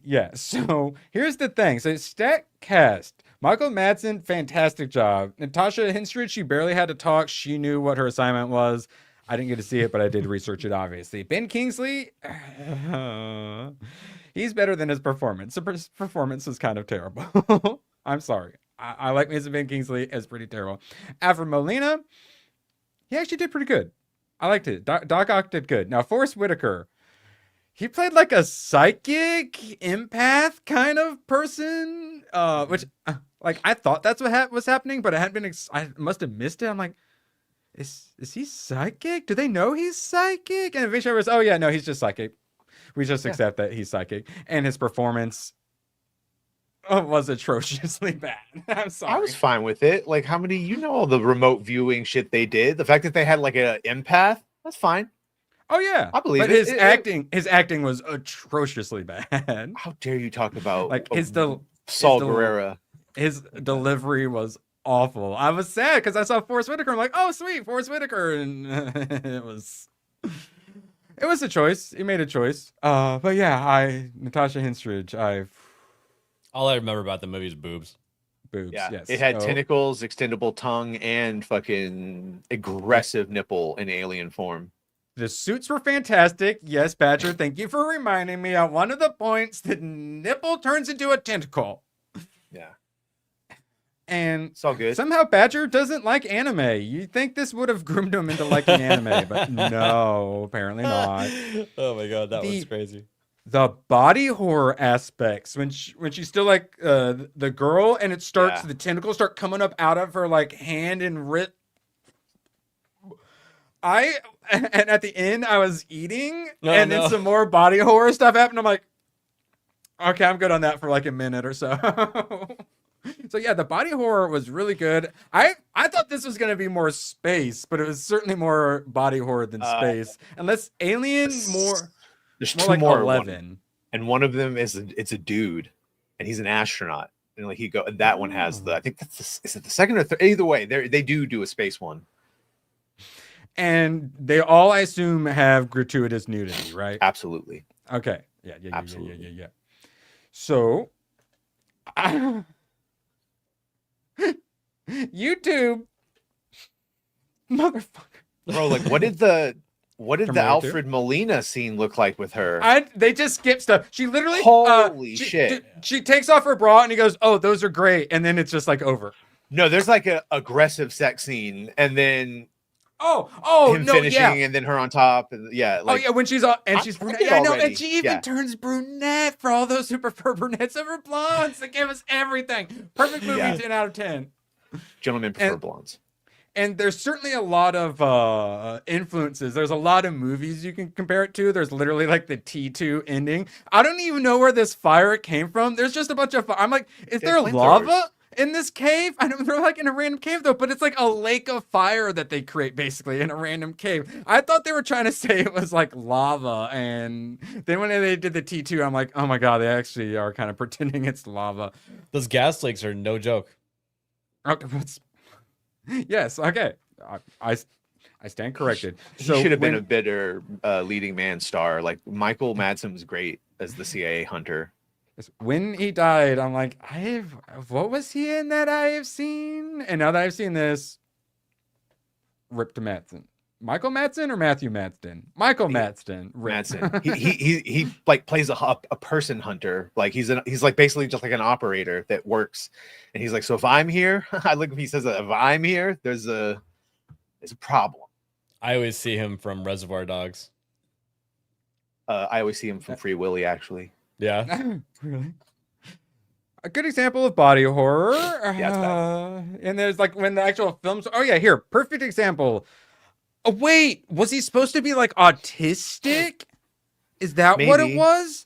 Speaker 10: Yeah. So here's the thing. So stat cast. Michael Madsen, fantastic job. Natasha Henstridge, she barely had to talk. She knew what her assignment was. I didn't get to see it, but I did research it, obviously. Ben Kingsley, he's better than his performance. His performance was kind of terrible. I'm sorry. I like Mr. Ben Kingsley. It's pretty terrible. Alfred Molina, he actually did pretty good. I liked it. Doc Ock did good. Now, Forrest Whitaker, he played a psychic empath kind of person, which I thought that's what was happening, but I hadn't been. I must have missed it. I'm like, is he psychic? Do they know he's psychic? And eventually I was, oh yeah, no, he's just psychic. We just accept that he's psychic, and his performance. was atrociously bad. I'm sorry.
Speaker 11: I was fine with it. Like, how many, all the remote viewing shit they did. The fact that they had like an empath, that's fine.
Speaker 10: Oh yeah,
Speaker 11: I believe
Speaker 10: but
Speaker 11: it.
Speaker 10: His acting was atrociously bad.
Speaker 11: How dare you talk about
Speaker 10: like
Speaker 11: Saul Guerrero?
Speaker 10: His delivery was awful. I was sad because I saw Forrest Whitaker. I'm like, oh sweet, Forrest Whitaker, and it was a choice. He made a choice. But yeah, Natasha Henstridge.
Speaker 12: All I remember about the movie is boobs.
Speaker 10: Boobs.
Speaker 11: Yeah,
Speaker 10: Yes.
Speaker 11: it had tentacles, extendable tongue, and fucking aggressive nipple in alien form.
Speaker 10: The suits were fantastic. Yes, Badger, thank you for reminding me at one of the points that nipple turns into a tentacle.
Speaker 11: Yeah.
Speaker 10: And
Speaker 11: it's all good.
Speaker 10: Somehow Badger doesn't like anime. You think this would have groomed him into liking anime, but no, apparently not.
Speaker 12: Oh my god, that was crazy.
Speaker 10: The body horror aspects when she's still like the girl and it starts the tentacles start coming up out of her like hand and wrist. And at the end I was eating then some more body horror stuff happened. I'm like, okay, I'm good on that for like a minute or so. So yeah, the body horror was really good. I thought this was gonna be more space, but it was certainly more body horror than space. Unless Alien more.
Speaker 11: There's
Speaker 10: more
Speaker 11: two
Speaker 10: like
Speaker 11: more.
Speaker 10: 11.
Speaker 11: And one of them it's a dude, and he's an astronaut. And like that one has I think is it the second or third? Either way, they do a space one.
Speaker 10: And they all, I assume, have gratuitous nudity, right?
Speaker 11: Absolutely.
Speaker 10: Okay. Yeah.
Speaker 11: Absolutely.
Speaker 10: Yeah. So, YouTube, motherfucker,
Speaker 11: bro. Like, what did the Alfred Molina scene look like with her?
Speaker 10: They just skip stuff. She literally,
Speaker 11: holy shit.
Speaker 10: She takes off her bra and he goes, "Oh, those are great," and then it's just like over.
Speaker 11: No, there's like a aggressive sex scene, and then.
Speaker 10: Him
Speaker 11: finishing, and then her on top, and
Speaker 10: when she's she's brunette. Yeah, no, and she even
Speaker 11: Yeah.
Speaker 10: turns brunette for all those super brunettes over blondes. They gave us everything. Perfect movie, 10 out of 10.
Speaker 11: Gentlemen prefer blondes.
Speaker 10: And there's certainly a lot of influences. There's a lot of movies you can compare it to. There's literally like the T2 ending. I don't even know where this fire came from. There's just a bunch of I'm like, is there lava in this cave? I know they're like in a random cave though, but it's like a lake of fire that they create basically in a random cave. I thought they were trying to say it was like lava, and then when they did the T2, I'm like, oh my god, they actually are kind of pretending it's lava.
Speaker 12: Those gas leaks are no joke.
Speaker 10: Yes, okay. I stand corrected.
Speaker 11: He
Speaker 10: So
Speaker 11: should have been a better leading man star. Like Michael Madsen was great as the CIA hunter.
Speaker 10: When he died, I'm like, what was he in that I have seen? And now that I've seen this, rip to Madsen. Michael Madsen or Matthew Madsen? Michael Madsen.
Speaker 11: Madsen. He like plays a person hunter. Like he's like basically just like an operator that works. And he's like, so if I'm here, he says that if I'm here, there's a problem.
Speaker 12: I always see him from Reservoir Dogs.
Speaker 11: I always see him from Free Willy, actually.
Speaker 12: Yeah.
Speaker 10: Really? A good example of body horror.
Speaker 11: Yeah, it's bad.
Speaker 10: And there's like when the actual films. Oh yeah, here, perfect example. Oh wait, was he supposed to be like autistic? Is that what it
Speaker 11: Maybe.
Speaker 10: was?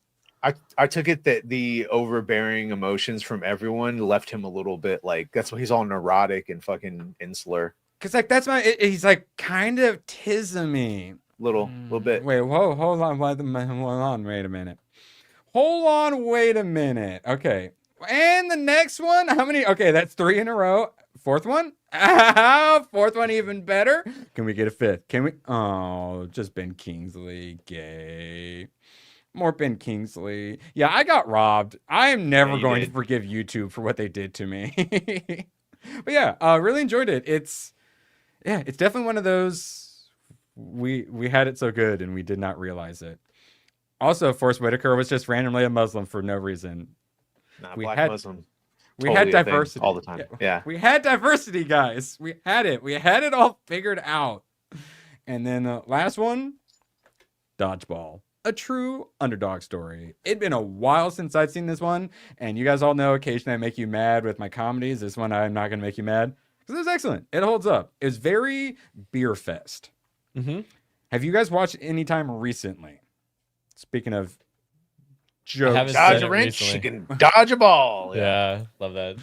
Speaker 11: I took it that the overbearing emotions from everyone left him a little bit like that's why he's all neurotic and fucking insular.
Speaker 10: Cause like that's he's like kind of tismy.
Speaker 11: Little bit.
Speaker 10: Wait, hold on, wait a minute. Hold on, wait a minute. Okay. And the next one, how many? Okay, that's 3 in a row. Fourth one? Fourth one even better. Can we get a fifth? Can we? Oh, just Ben Kingsley. Gay. More Ben Kingsley. Yeah, I got robbed. I am never going to forgive YouTube for what they did to me. But yeah, really enjoyed it. It's definitely one of those we had it so good and we did not realize it. Also, Forrest Whitaker was just randomly a Muslim for no reason.
Speaker 11: Black Muslim.
Speaker 10: We had diversity
Speaker 11: all the time. Yeah.
Speaker 10: We had diversity, guys. We had it. We had it all figured out. And then last one, Dodgeball. A true underdog story. It'd been a while since I'd seen this one, and you guys all know occasionally I make you mad with my comedies. This one I'm not going to make you mad because it was excellent. It holds up. It was very beer fest.
Speaker 12: Mm-hmm.
Speaker 10: Have you guys watched any time recently? Speaking of jokes.
Speaker 11: Dodge a wrench, you can dodge a ball.
Speaker 12: Yeah, love that.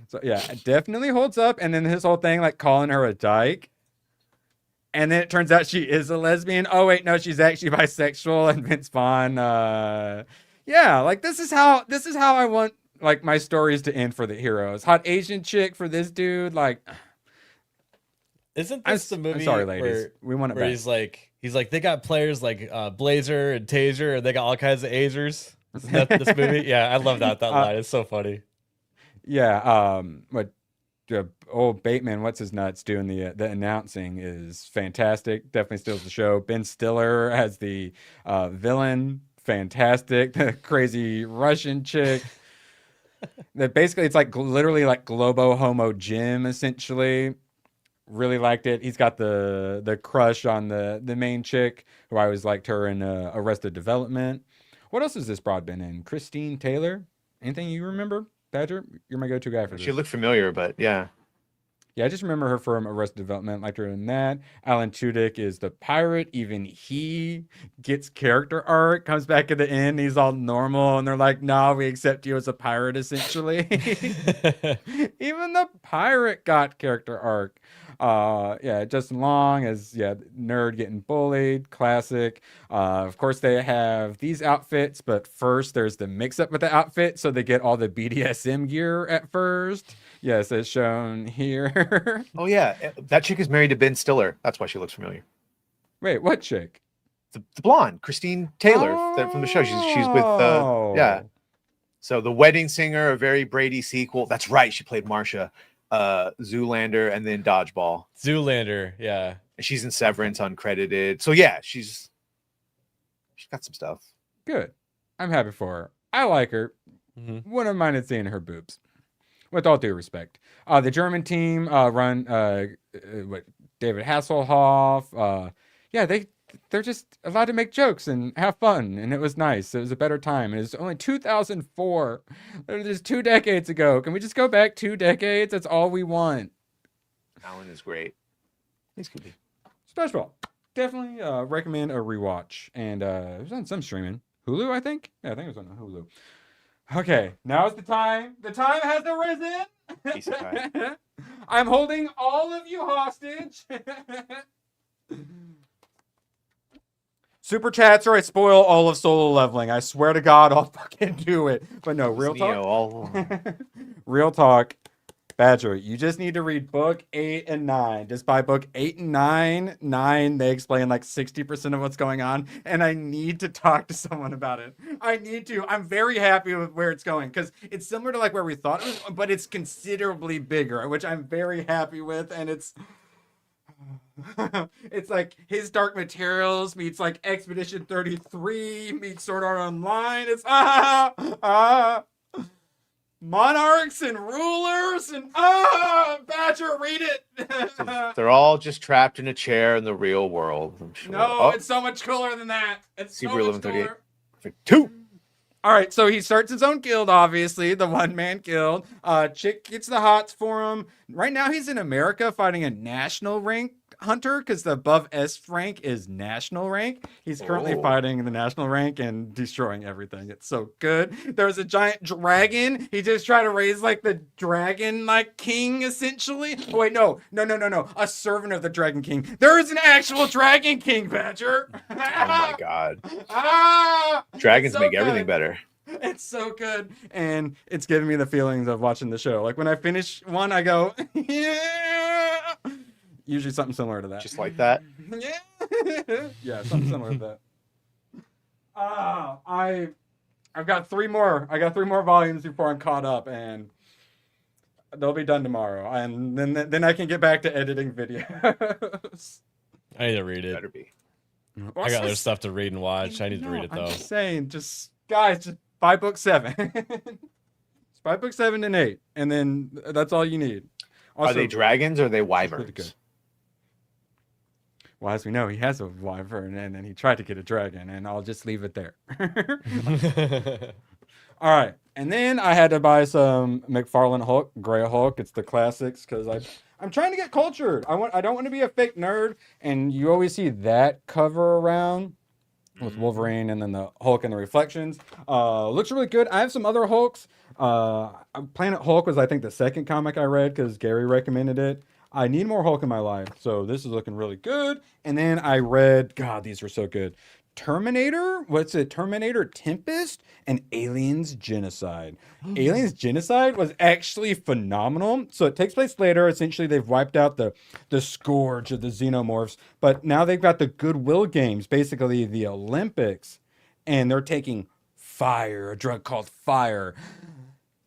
Speaker 10: So yeah, it definitely holds up. And then his whole thing, like calling her a dyke. And then it turns out she is a lesbian. Oh wait, no, she's actually bisexual. And Vince Vaughn, yeah, like this is how I want like my stories to end for the heroes. Hot Asian chick for this dude, like.
Speaker 12: Isn't this the movie?
Speaker 10: I'm sorry, ladies. We want it
Speaker 12: where
Speaker 10: back.
Speaker 12: he's like they got players like Blazer and Taser, and they got all kinds of Azers. Isn't that this movie? Yeah, I love that line. It's so funny.
Speaker 10: Yeah, what old Bateman, what's his nuts, doing the announcing is fantastic. Definitely steals the show. Ben Stiller as the villain, fantastic. The crazy Russian chick. That basically it's like literally like Globo Homo Jim essentially. Really liked it. He's got the crush on the main chick who I always liked her in Arrested Development. What else has this broad been in? Christine Taylor? Anything you remember? Badger, you're my go-to guy for this.
Speaker 11: She looked familiar, but yeah.
Speaker 10: Yeah, I just remember her from Arrested Development. Liked her in that. Alan Tudyk is the pirate. Even he gets character arc. Comes back at the end. He's all normal, and they're like, "Nah, we accept you as a pirate." Essentially, even the pirate got character arc. Yeah, Justin Long as nerd getting bullied. Classic. Of course, they have these outfits, but first there's the mix-up with the outfit, so they get all the BDSM gear at first. Yes, as shown here.
Speaker 11: Oh yeah, that chick is married to Ben Stiller. That's why she looks familiar.
Speaker 10: Wait, what chick?
Speaker 11: The blonde, Christine Taylor from the show. She's with yeah. So the Wedding Singer, a very Brady sequel. That's right. She played Marsha, Zoolander, and then Dodgeball.
Speaker 12: Zoolander, yeah.
Speaker 11: And she's in Severance, uncredited. So yeah, she's got some stuff.
Speaker 10: Good. I'm happy for her. I like her. Wouldn't have minded seeing her boobs. With all due respect. The German team run David Hasselhoff. Yeah, they're just allowed to make jokes and have fun, and it was nice. It was a better time. And it was only 2004. That was just 2 decades ago. Can we just go back 2 decades? That's all we want.
Speaker 11: Alan is great. He's good.
Speaker 10: Dodgeball. Definitely recommend a rewatch. And it was on some streaming. Hulu, I think? Yeah, I think it was on Hulu. Okay, now's the time. The time has arisen.
Speaker 11: Piece of time.
Speaker 10: I'm holding all of you hostage. Super chats or I spoil all of solo leveling. I swear to God, I'll fucking do it. But no, real talk. Real talk. Badger, you just need to read book 8 and 9. Just by book 8 and 9, they explain like 60% of what's going on. And I need to talk to someone about it. I need to. I'm very happy with where it's going because it's similar to like where we thought it was, but it's considerably bigger, which I'm very happy with. And it's like His Dark Materials meets like Expedition 33 meets Sword Art Online. It's monarchs and rulers and Badger, read it.
Speaker 11: They're all just trapped in a chair in the real world. I'm sure.
Speaker 10: No, it's so much cooler than that. It's so much cooler.
Speaker 11: 2.
Speaker 10: All right, so he starts his own guild, obviously, the one-man guild. Chick gets the hots for him. Right now, he's in America fighting a national rank hunter because the above S rank is national rank. He's currently fighting the national rank and destroying everything. It's so good. There's a giant dragon. He just tried to raise like the dragon like king essentially. Oh, wait, no. A servant of the Dragon King. There is an actual Dragon King, Badger.
Speaker 11: Oh my God.
Speaker 10: Dragons
Speaker 11: make everything better.
Speaker 10: It's so good. And it's giving me the feelings of watching the show. Like when I finish one, I go, yeah. Usually something similar to that.
Speaker 11: Just like that?
Speaker 10: Yeah. Yeah, something similar to that. I've got 3 more. I got 3 more volumes before I'm caught up, and they'll be done tomorrow. And then I can get back to editing videos.
Speaker 12: I need to read it.
Speaker 11: Better be.
Speaker 12: I got other stuff to read and watch. I need to read it though.
Speaker 10: I'm just saying, guys, just buy book 7. Just buy book 7 and 8, and then that's all you need. Also,
Speaker 11: are they dragons or are they wyverns?
Speaker 10: Well, as we know, he has a wyvern, and then he tried to get a dragon, and I'll just leave it there. All right, and then I had to buy some McFarlane Hulk, Gray Hulk. It's the classics because I'm trying to get cultured. I don't want to be a fake nerd, and you always see that cover around. with Wolverine and then the Hulk and the Reflections. Looks really good. I have some other Hulks. Planet Hulk was, I think, the second comic I read because Gary recommended it. I need more Hulk in my life, so this is looking really good. And then I read, God, these were so good. Terminator, what's it? Terminator Tempest and Aliens Genocide. Aliens Genocide was actually phenomenal. So it takes place later. Essentially, they've wiped out the scourge of the xenomorphs, but now they've got the Goodwill Games, basically the Olympics, and they're taking fire, a drug called fire,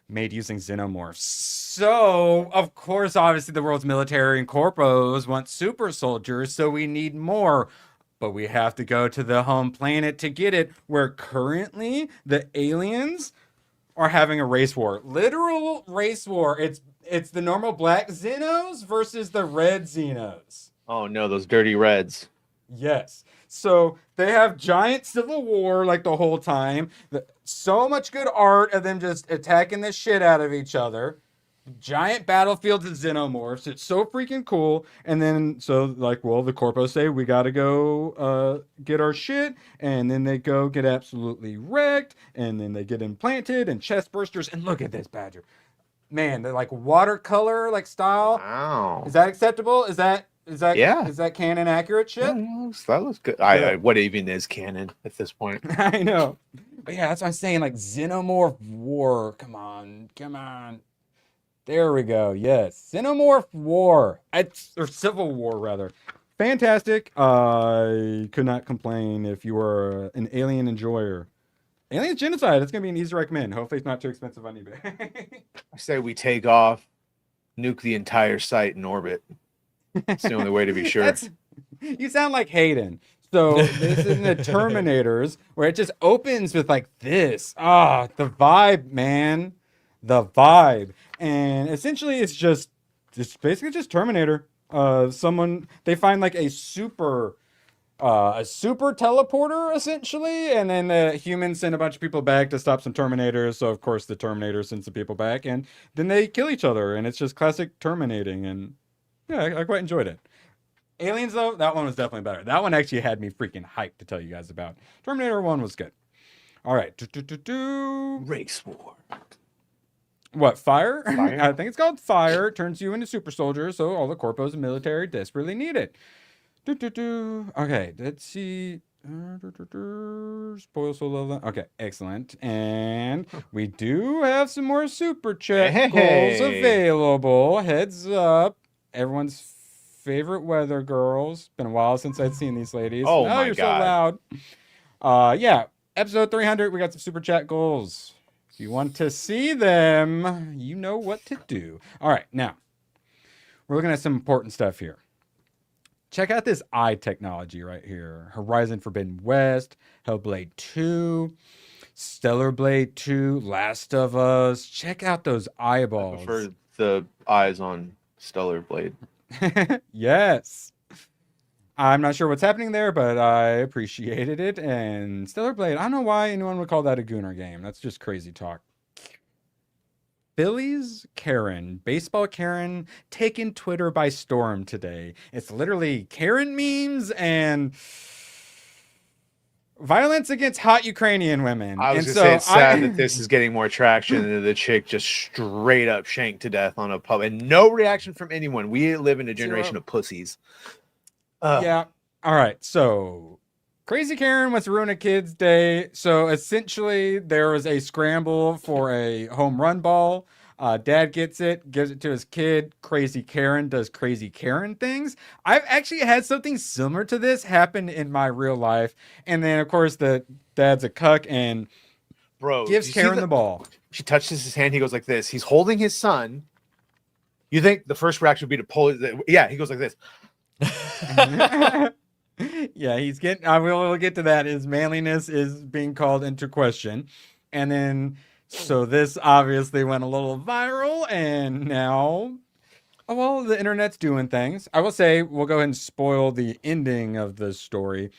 Speaker 10: made using xenomorphs. So, of course, obviously, the world's military and corpos want super soldiers, so we need more. But we have to go to the home planet to get it, where currently the aliens are having a race war. Literal race war. It's the normal black Xenos versus the red Xenos.
Speaker 11: Oh no, those dirty reds.
Speaker 10: Yes. So they have giant civil war like the whole time. So much good art of them just attacking the shit out of each other. Giant battlefields of xenomorphs. It's so freaking cool. And then, so like, well, the corpos say we gotta go get our shit, and then they go get absolutely wrecked, and then they get implanted and chest bursters. And look at this badger, man. They're like watercolor like style.
Speaker 11: Wow.
Speaker 10: Is that acceptable? Is that
Speaker 11: Yeah.
Speaker 10: Is that canon accurate shit?
Speaker 11: Yeah, that looks good. I what even is canon at this point?
Speaker 10: I know. But yeah, that's what I'm saying. Like Xenomorph War. Come on. There we go. Yes. Xenomorph War. Or Civil War, rather. Fantastic. I could not complain if you were an alien enjoyer. Alien Genocide. It's going to be an easy recommend. Hopefully it's not too expensive on eBay.
Speaker 11: I say we take off, nuke the entire site in orbit. It's the only way to be sure.
Speaker 10: You sound like Hayden. So this is in the Terminators, where it just opens with like this. The vibe, man. The vibe. And essentially it's basically just Terminator. They find like a super teleporter essentially, and then the humans send a bunch of people back to stop some Terminators. So of course the Terminator sends the people back, and then they kill each other, and it's just classic terminating. And yeah, I quite enjoyed it. Aliens though, that one was definitely better. That one actually had me freaking hyped to tell you guys about. Terminator 1 was good. All right.
Speaker 11: Race war.
Speaker 10: What, fire?
Speaker 11: Fire?
Speaker 10: I think it's called Fire. It turns you into super soldiers, so all the corpos and military desperately need it. Okay, let's see. Spoil so low. Okay, excellent. And we do have some more super chat goals available. Heads up. Everyone's favorite weather girls. Been a while since I'd seen these ladies.
Speaker 11: Oh my
Speaker 10: you're
Speaker 11: God.
Speaker 10: so loud. Yeah, episode 300, we got some super chat goals. If you want to see them, you know what to do. All right, now, we're looking at some important stuff here. Check out this eye technology right here. Horizon Forbidden West, Hellblade 2, Stellar Blade 2, Last of Us. Check out those eyeballs.
Speaker 11: I prefer the eyes on Stellar Blade.
Speaker 10: Yes. I'm not sure what's happening there, but I appreciated it. And Stellar Blade, I don't know why anyone would call that a Gooner game. That's just crazy talk. Phillies Karen, baseball Karen, taking Twitter by storm today. It's literally Karen memes and violence against hot Ukrainian women.
Speaker 11: I was going to say it's sad that this is getting more traction than the chick just straight up shanked to death on a pub and no reaction from anyone. We live in a generation of pussies.
Speaker 10: Yeah. All right. So Crazy Karen wants to ruin a kid's day. So essentially there was a scramble for a home run ball. Dad gets it, gives it to his kid. Crazy Karen does Crazy Karen things. I've actually had something similar to this happen in my real life. And then, of course, the dad's a cuck and gives Karen the ball.
Speaker 11: She touches his hand. He goes like this. He's holding his son. You think the first reaction would be to pull it? Yeah, he goes like this.
Speaker 10: Yeah, he's getting. I will get to that. His manliness is being called into question. And then, so this obviously went a little viral. And now, Oh, well, the internet's doing things. I will say, we'll go ahead and spoil the ending of the story.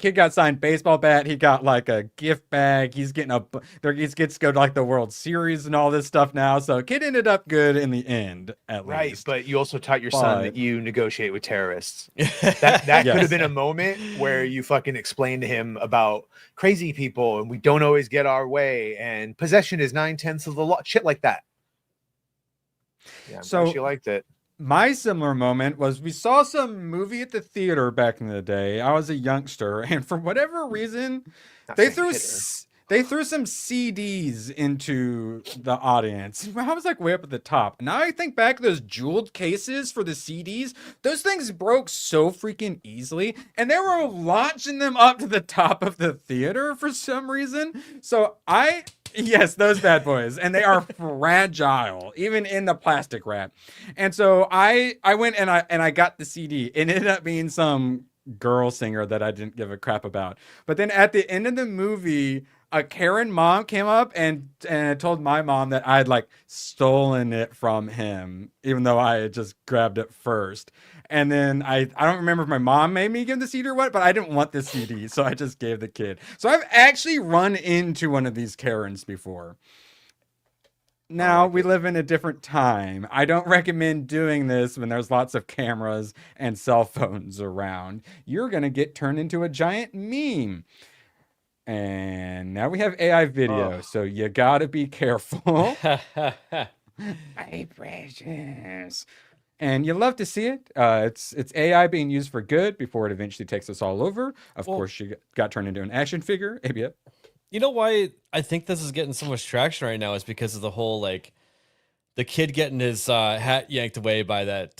Speaker 10: Kid got signed baseball bat. He got like a gift bag. He's getting he gets to go to like the World Series and all this stuff now. So kid ended up good in the end, at
Speaker 11: Right,
Speaker 10: least.
Speaker 11: but you also taught your son that
Speaker 10: But-
Speaker 11: you negotiate with terrorists. That could
Speaker 10: Yes.
Speaker 11: have been a moment where you fucking explained to him about crazy people and we don't always get our way and possession is 9/10 of the law. Shit like that. Yeah,
Speaker 10: So-
Speaker 11: she liked it.
Speaker 10: My similar moment was we saw some movie at the theater back in the day. I was a youngster, and for whatever reason,
Speaker 11: Not
Speaker 10: they
Speaker 11: saying
Speaker 10: threw
Speaker 11: hit her.
Speaker 10: they threw some CDs into the audience. I was like way up at the top. Now I think back to those jeweled cases for the CDs. Those things broke so freaking easily, and they were launching them up to the top of the theater for some reason. So yes, those bad boys, and they are fragile, even in the plastic wrap. And so I went and I got the CD. It ended up being some girl singer that I didn't give a crap about. But then at the end of the movie, a Karen mom came up and told my mom that I'd like stolen it from him, even though I had just grabbed it first. And then I don't remember if my mom made me give the CD or what, but I didn't want the CD, so I just gave the kid. So I've actually run into one of these Karens before. Now we live in a different time. I don't recommend doing this when there's lots of cameras and cell phones around. You're going to get turned into a giant meme. And now we have AI video, so you got to be careful. Hey, precious. And you love to see it. It's AI being used for good before it eventually takes us all over. Of course, she got turned into an action figure. Yep.
Speaker 12: You know why I think this is getting so much traction right now is because of the whole like the kid getting his hat yanked away by that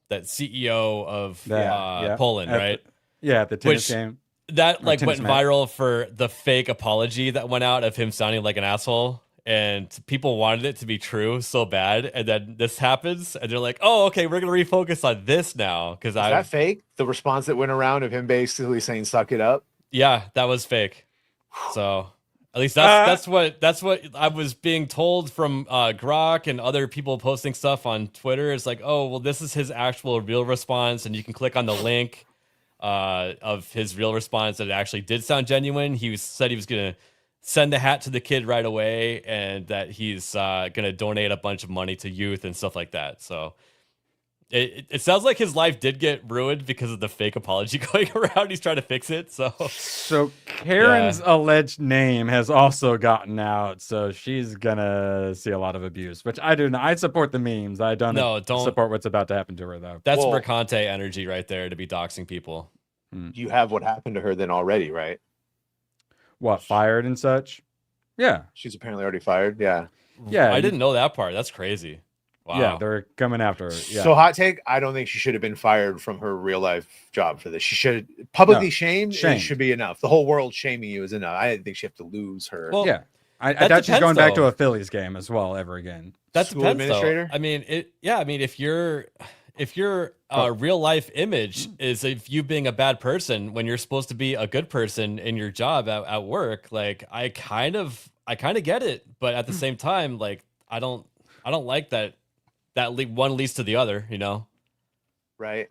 Speaker 12: CEO of Poland, right?
Speaker 10: The tennis game.
Speaker 12: That like
Speaker 10: tennis
Speaker 12: went
Speaker 10: match.
Speaker 12: viral for the fake apology that went out of him sounding like an asshole. And people wanted it to be true so bad. And then this happens and they're like, oh, okay, we're going to refocus on this now. Because
Speaker 11: Is that fake? The response that went around of him basically saying, suck it up?
Speaker 12: Yeah, that was fake. So at least that's what I was being told from Grok and other people posting stuff on Twitter. It's like, oh, well, this is his actual real response. And you can click on the link of his real response that it actually did sound genuine. Said he was going to send the hat to the kid right away and that he's going to donate a bunch of money to youth and stuff like that. So it sounds like his life did get ruined because of the fake apology going around. He's trying to fix it. So
Speaker 10: Karen's alleged name has also gotten out, so she's gonna see a lot of abuse, which I do not. I support the memes. I don't support what's about to happen to her, though.
Speaker 12: That's Mercante energy right there to be doxing people.
Speaker 11: You have what happened to her then already, right?
Speaker 10: What, fired and such? Yeah.
Speaker 11: She's apparently already fired. Yeah.
Speaker 10: Yeah.
Speaker 12: I didn't know that part. That's crazy. Wow.
Speaker 10: Yeah, they're coming after her. Yeah.
Speaker 11: So hot take, I don't think she should have been fired from her real life job for this. She should publicly shamed. It should be enough. The whole world shaming you is enough. I didn't think she have to lose her.
Speaker 10: Well, yeah. I doubt she's going back to a Phillies game as well ever again.
Speaker 12: That's
Speaker 11: School administrator.
Speaker 12: Though. I mean, if your real life image is of you being a bad person when you're supposed to be a good person in your job at work, like I kind of get it, but at the same time, like I don't like that one leads to the other, you know?
Speaker 11: Right.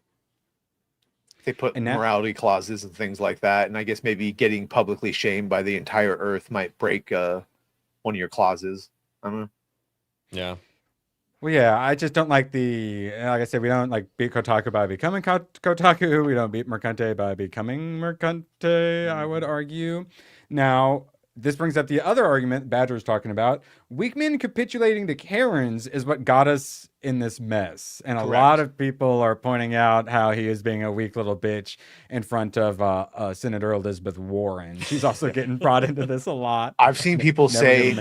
Speaker 11: They put morality clauses and things like that, and I guess maybe getting publicly shamed by the entire earth might break one of your clauses. I don't know.
Speaker 12: Yeah.
Speaker 10: Well, yeah, I just don't like like I said, we don't like beat Kotaku by becoming Kotaku. We don't beat Mercante by becoming Mercante, I would argue. Now, this brings up the other argument Badger's talking about. Weak men capitulating to Karens is what got us in this mess. And a lot of people are pointing out how he is being a weak little bitch in front of Senator Elizabeth Warren. She's also getting brought into this a lot.
Speaker 11: I've seen people say,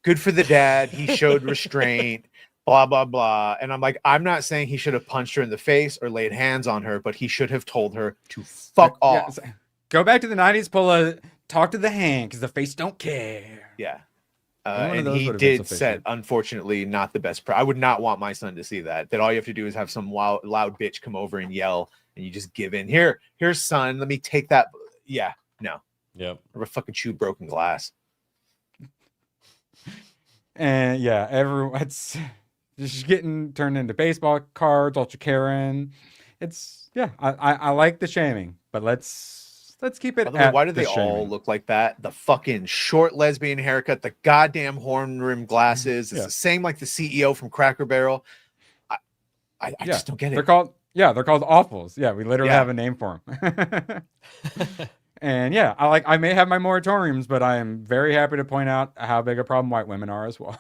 Speaker 11: good for the dad. He showed restraint, blah, blah, blah. And I'm like, I'm not saying he should have punched her in the face or laid hands on her, but he should have told her to fuck off.
Speaker 10: Go back to the 90s, pull a talk to the hand because the face don't care.
Speaker 11: Yeah. And he did set, unfortunately, not the best. I would not want my son to see that. That all you have to do is have some loud bitch come over and yell, and you just give in. Here's son. Let me take that. Yeah. No.
Speaker 12: Yep.
Speaker 11: Or fucking chew broken glass.
Speaker 10: And yeah, it's just getting turned into baseball cards, Ultra Karen. It's I like the shaming, but let's keep it.
Speaker 11: By the way,
Speaker 10: at
Speaker 11: why do
Speaker 10: the
Speaker 11: they all
Speaker 10: shaming.
Speaker 11: look like that? The fucking short lesbian haircut, the goddamn horn rimmed glasses. It's
Speaker 10: Yeah.
Speaker 11: the same like the CEO from Cracker Barrel. I just don't get it.
Speaker 10: They're called awfuls. Yeah, we literally
Speaker 11: Yeah.
Speaker 10: have a name for them. And yeah, I may have my moratoriums, but I am very happy to point out how big a problem white women are as well.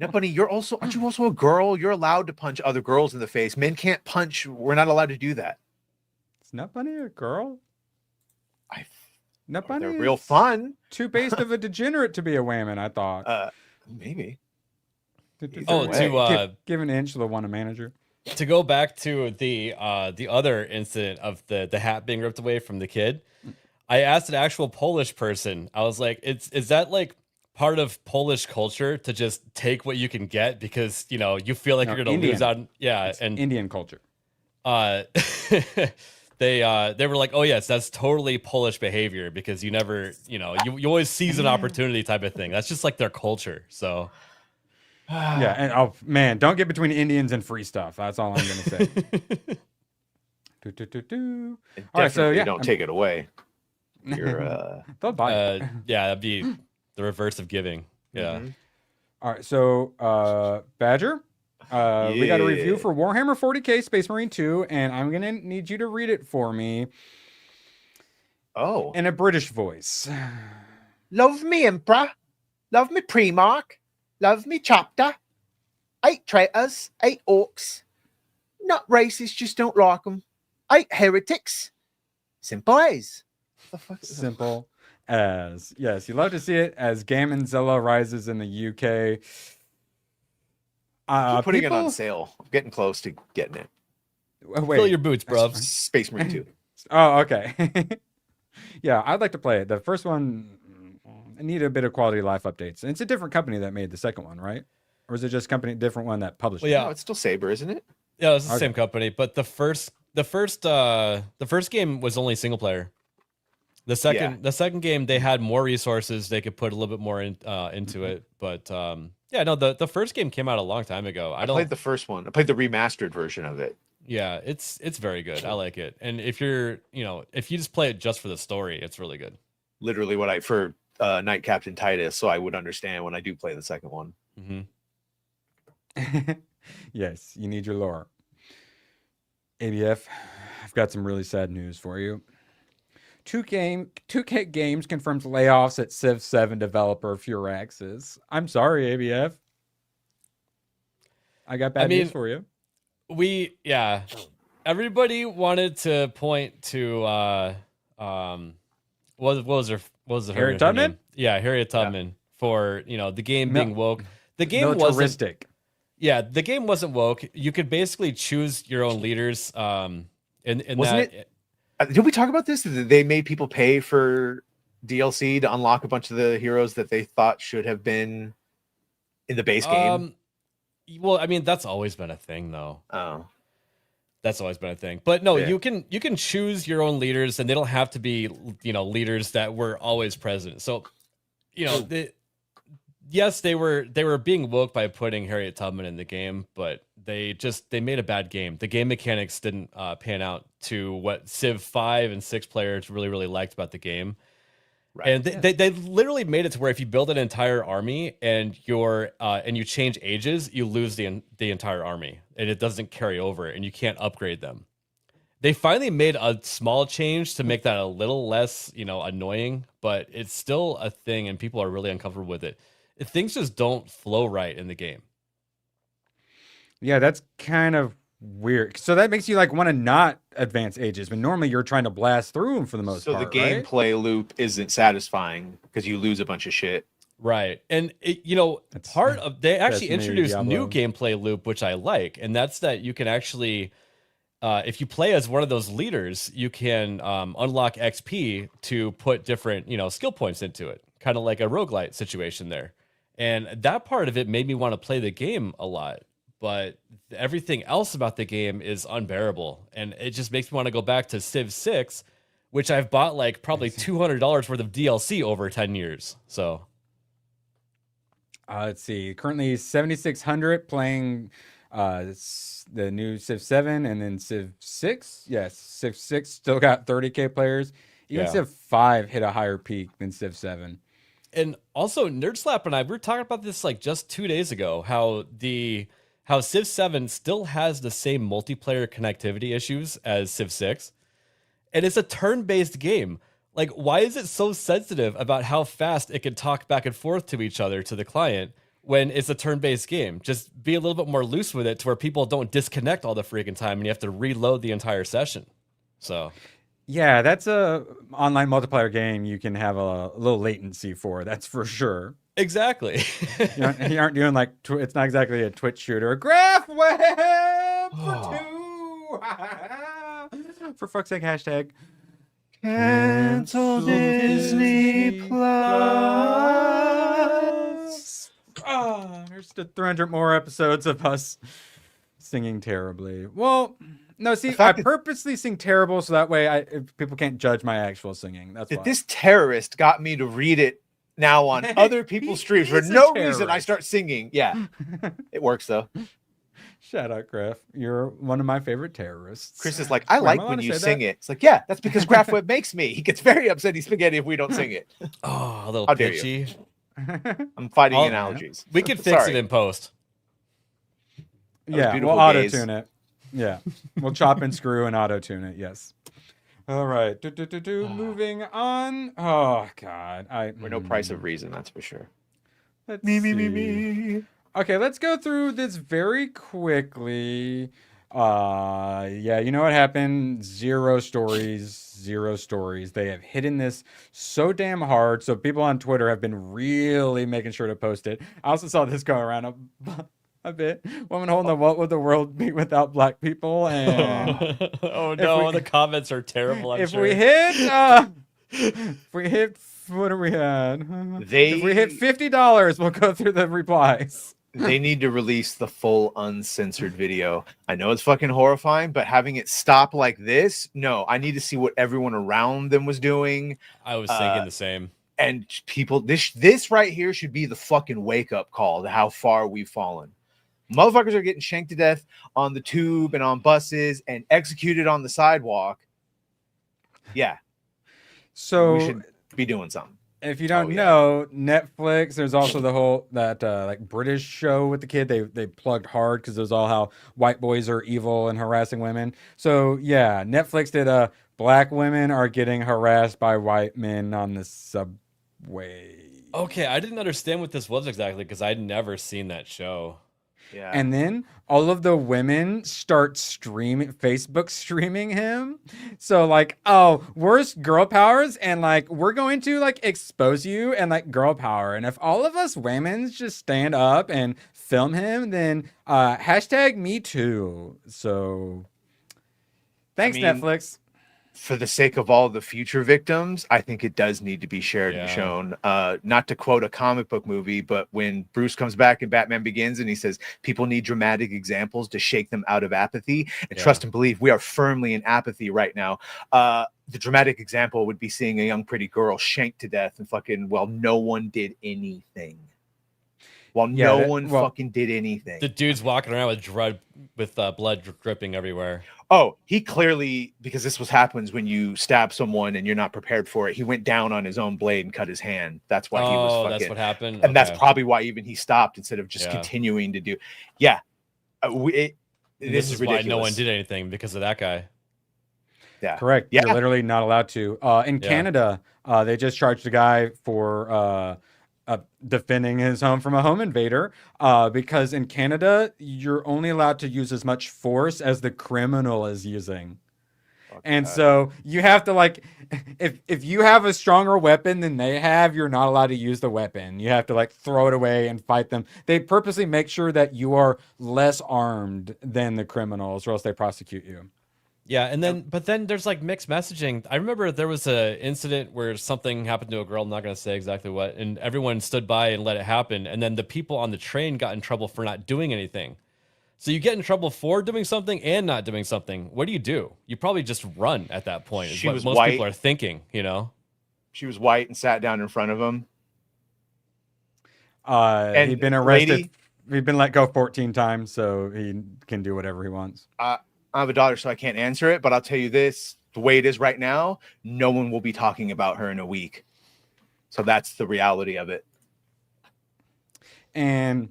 Speaker 11: Now, Bunny, aren't you also a girl? You're allowed to punch other girls in the face. Men can't punch. We're not allowed to do that.
Speaker 10: Is Nut Bunny a girl? Nut Bunny
Speaker 11: They're
Speaker 10: is
Speaker 11: real fun.
Speaker 10: too based of a degenerate to be a whammon, I thought.
Speaker 11: Maybe.
Speaker 10: Give an inch to the one a manager.
Speaker 12: To go back to the other incident of the hat being ripped away from the kid, I asked an actual Polish person. I was like, is that like part of Polish culture to just take what you can get because you feel like you're gonna lose out? Yeah,
Speaker 10: It's
Speaker 12: and
Speaker 10: Indian culture.
Speaker 12: they were like, oh yes, that's totally Polish behavior because you never you always seize an opportunity type of thing. That's just like their culture. So
Speaker 10: Yeah, and oh man, don't get between Indians and free stuff. That's all I'm gonna say. All right, so yeah,
Speaker 11: don't take it away. You're
Speaker 10: they'll buy it.
Speaker 12: Yeah, that'd be the reverse of giving. Yeah.
Speaker 11: Mhm.
Speaker 10: All right, so Badger, we got a review for Warhammer 40K Space Marine 2, and I'm gonna need you to read it for me.
Speaker 11: Oh,
Speaker 10: in a British voice.
Speaker 11: Love me Emperor, love me Primarch, love me Chapter. 8 traitors, 8 orcs. Not racist, just don't like them. 8 heretics. Simple as.
Speaker 10: Simple as. Yes, you love to see it as Gammonzilla rises in the UK.
Speaker 11: Keep putting it on sale. I'm getting close to getting it.
Speaker 10: Wait,
Speaker 12: Fill your boots, bruv.
Speaker 11: Space Marine 2.
Speaker 10: Oh, okay. Yeah, I'd like to play it. The first one, I need a bit of quality of life updates. And it's a different company that made the second one, right? Or is it just different one that published
Speaker 12: Well,
Speaker 10: it?
Speaker 12: yeah.
Speaker 11: No, it's still Saber, isn't it?
Speaker 12: Yeah, it's the
Speaker 10: Okay.
Speaker 12: same company, but the first game was only single player. The second game they had more resources, they could put a little bit more into it, but the first game came out a long time ago.
Speaker 11: I played the first one. I played the remastered version of it.
Speaker 12: Yeah, it's very good. I like it. And if you just play it just for the story, it's really good.
Speaker 11: Literally what for Knight Captain Titus, so I would understand when I do play the second one.
Speaker 12: Mm-hmm.
Speaker 10: Yes, you need your lore. ABF, I've got some really sad news for you. 2K Games confirms layoffs at Civ 7 developer Furaxis. I'm sorry, ABF. I got bad news for you.
Speaker 12: Everybody wanted to point to what was her
Speaker 10: Harriet Tubman?
Speaker 12: name? Yeah, Harriet Tubman for the game being woke. The game
Speaker 10: Militaristic.
Speaker 12: the game wasn't woke. You could basically choose your own leaders.
Speaker 11: Wasn't it? Did we talk about this? They made people pay for DLC to unlock a bunch of the heroes that they thought should have been in the base game.
Speaker 12: Well, I mean, that's always been a thing, though.
Speaker 11: Oh,
Speaker 12: that's always been a thing. But no,
Speaker 11: Yeah.
Speaker 12: you can choose your own leaders, and they don't have to be leaders that were always present. So, yes, they were being woke by putting Harriet Tubman in the game, but they made a bad game. The game mechanics didn't pan out to what Civ 5 and 6 players really liked about the game. Right. And they literally made it to where if you build an entire army and you change ages, you lose the entire army and it doesn't carry over and you can't upgrade them. They finally made a small change to make that a little less, annoying, but it's still a thing and people are really uncomfortable with it. Things just don't flow right in the game.
Speaker 10: Yeah, that's kind of weird. So that makes you want to not advance ages, but normally you're trying to blast through them for the most part.
Speaker 11: So the gameplay loop isn't satisfying because you lose a bunch of shit.
Speaker 12: Right. And they actually introduced new gameplay loop, which I like, and that's that you can actually if you play as one of those leaders, you can unlock XP to put different, skill points into it, kind of like a roguelite situation there. And that part of it made me want to play the game a lot. But everything else about the game is unbearable. And it just makes me want to go back to Civ 6, which I've bought probably $200 worth of DLC over 10 years. So
Speaker 10: let's see. Currently 7,600 playing It's the new Civ 7 and then Civ 6. Yes, Civ 6 still got 30K players. Even
Speaker 12: Yeah.
Speaker 10: Civ 5 hit a higher peak than Civ 7.
Speaker 12: And also, Nerd Slap and I, we were talking about this like just 2 days ago, how Civ 7 still has the same multiplayer connectivity issues as Civ 6. And it's a turn-based game. Like, why is it so sensitive about how fast it can talk back and forth to each other, to the client, when it's a turn-based game? Just be a little bit more loose with it to where people don't disconnect all the freaking time and you have to reload the entire session. So...
Speaker 10: Yeah, that's a online multiplayer game you can have a little latency for. That's for sure.
Speaker 12: Exactly.
Speaker 10: You aren't doing like it's not exactly a Twitch shooter. Graph web for 2. For fuck's sake, hashtag.
Speaker 11: Cancel Disney Plus.
Speaker 10: There's the 300 more episodes of us singing terribly. Well, no, see, I purposely sing terrible so that way people can't judge my actual singing. That's why.
Speaker 11: This terrorist got me to read it now on other people's streams for no reason. I start singing. Yeah, it works though.
Speaker 10: Shout out, Graf. You're one of my favorite terrorists.
Speaker 11: Chris is like, I like when you sing it. It's like, yeah, that's because Grafweb makes me. He gets very upset. He's spaghetti if we don't sing it.
Speaker 12: Oh, a little
Speaker 11: How dare
Speaker 12: pitchy.
Speaker 11: I'm fighting analogies.
Speaker 12: We could fix it in post.
Speaker 10: Yeah, we'll auto-tune it. Yeah, we'll chop and screw and auto-tune it. Yes. All right. Moving on. Oh God,
Speaker 11: we're no price of reason. That's for sure.
Speaker 10: Let's see. Okay, let's go through this very quickly. Yeah, you know what happened? Zero stories. They have hidden this so damn hard. So people on Twitter have been really making sure to post it. I also saw this go around a bit. Woman holding the "What would the world be without black people?" And
Speaker 12: oh no, the comments are terrible. I'm sure.
Speaker 10: We hit, what are we at? If we hit $50, we'll go through the replies.
Speaker 11: They need to release the full uncensored video. I know it's fucking horrifying, but having it stop like this, no, I need to see what everyone around them was doing.
Speaker 12: I was thinking the same.
Speaker 11: And people, this right here should be the fucking wake up call to how far we've fallen. Motherfuckers are getting shanked to death on the tube and on buses and executed on the sidewalk. Yeah.
Speaker 10: So
Speaker 11: we should be doing something.
Speaker 10: If you don't know, Netflix, there's also the whole that like British show with the kid. They plugged hard because it was all how white boys are evil and harassing women. So yeah, Netflix did black women are getting harassed by white men on the subway.
Speaker 12: Okay, I didn't understand what this was exactly because I'd never seen that show.
Speaker 11: Yeah.
Speaker 10: And then all of the women start Facebook streaming him. So like, oh, we're girl powers and like we're going to like expose you and like girl power. And if all of us women just stand up and film him, then hashtag me too. So thanks, Netflix.
Speaker 11: For the sake of all the future victims, I think it does need to be shared and shown. Not to quote a comic book movie, but when Bruce comes back in Batman Begins and he says, people need dramatic examples to shake them out of apathy. And trust and believe, we are firmly in apathy right now. The dramatic example would be seeing a young pretty girl shanked to death and fucking, well, no one did anything. Fucking did anything.
Speaker 12: The dude's walking around with blood dripping everywhere.
Speaker 11: Oh, he clearly, because this happens when you stab someone and you're not prepared for it. He went down on his own blade and cut his hand. That's why he was fucking.
Speaker 12: That's what happened.
Speaker 11: And that's probably why even he stopped instead of just continuing to do. Yeah, this is ridiculous.
Speaker 12: Why no one did anything because of that guy.
Speaker 10: Yeah, correct. Yeah. You're literally not allowed to. In Canada, they just charged a guy for defending his home from a home invader because in Canada, you're only allowed to use as much force as the criminal is using. And so you have to like, if you have a stronger weapon than they have, you're not allowed to use the weapon. You have to like throw it away and fight them. They purposely make sure that you are less armed than the criminals or else they prosecute you.
Speaker 12: Yeah, and then but then there's like mixed messaging. I remember there was an incident where something happened to a girl, I'm not going to say exactly what, and everyone stood by and let it happen, and then the people on the train got in trouble for not doing anything. So you get in trouble for doing something and not doing something. What do? You probably just run at that point. Is what most people are thinking, you know?
Speaker 11: She was white and sat down in front of him.
Speaker 10: He'd been arrested. been let go 14 times, so he can do whatever he wants.
Speaker 11: I have a daughter, so I can't answer it, but I'll tell you this: the way it is right now, no one will be talking about her in a week. So that's the reality of it.
Speaker 10: And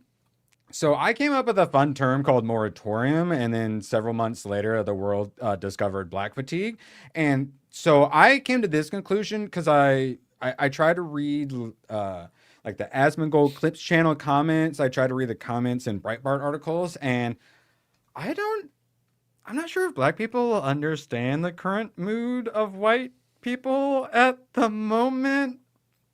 Speaker 10: so I came up with a fun term called moratorium, and then several months later, the world discovered black fatigue. And so I came to this conclusion because I try to read like the Asmongold Clips channel comments. I try to read the comments in Breitbart articles, and I'm not sure if black people understand the current mood of white people at the moment.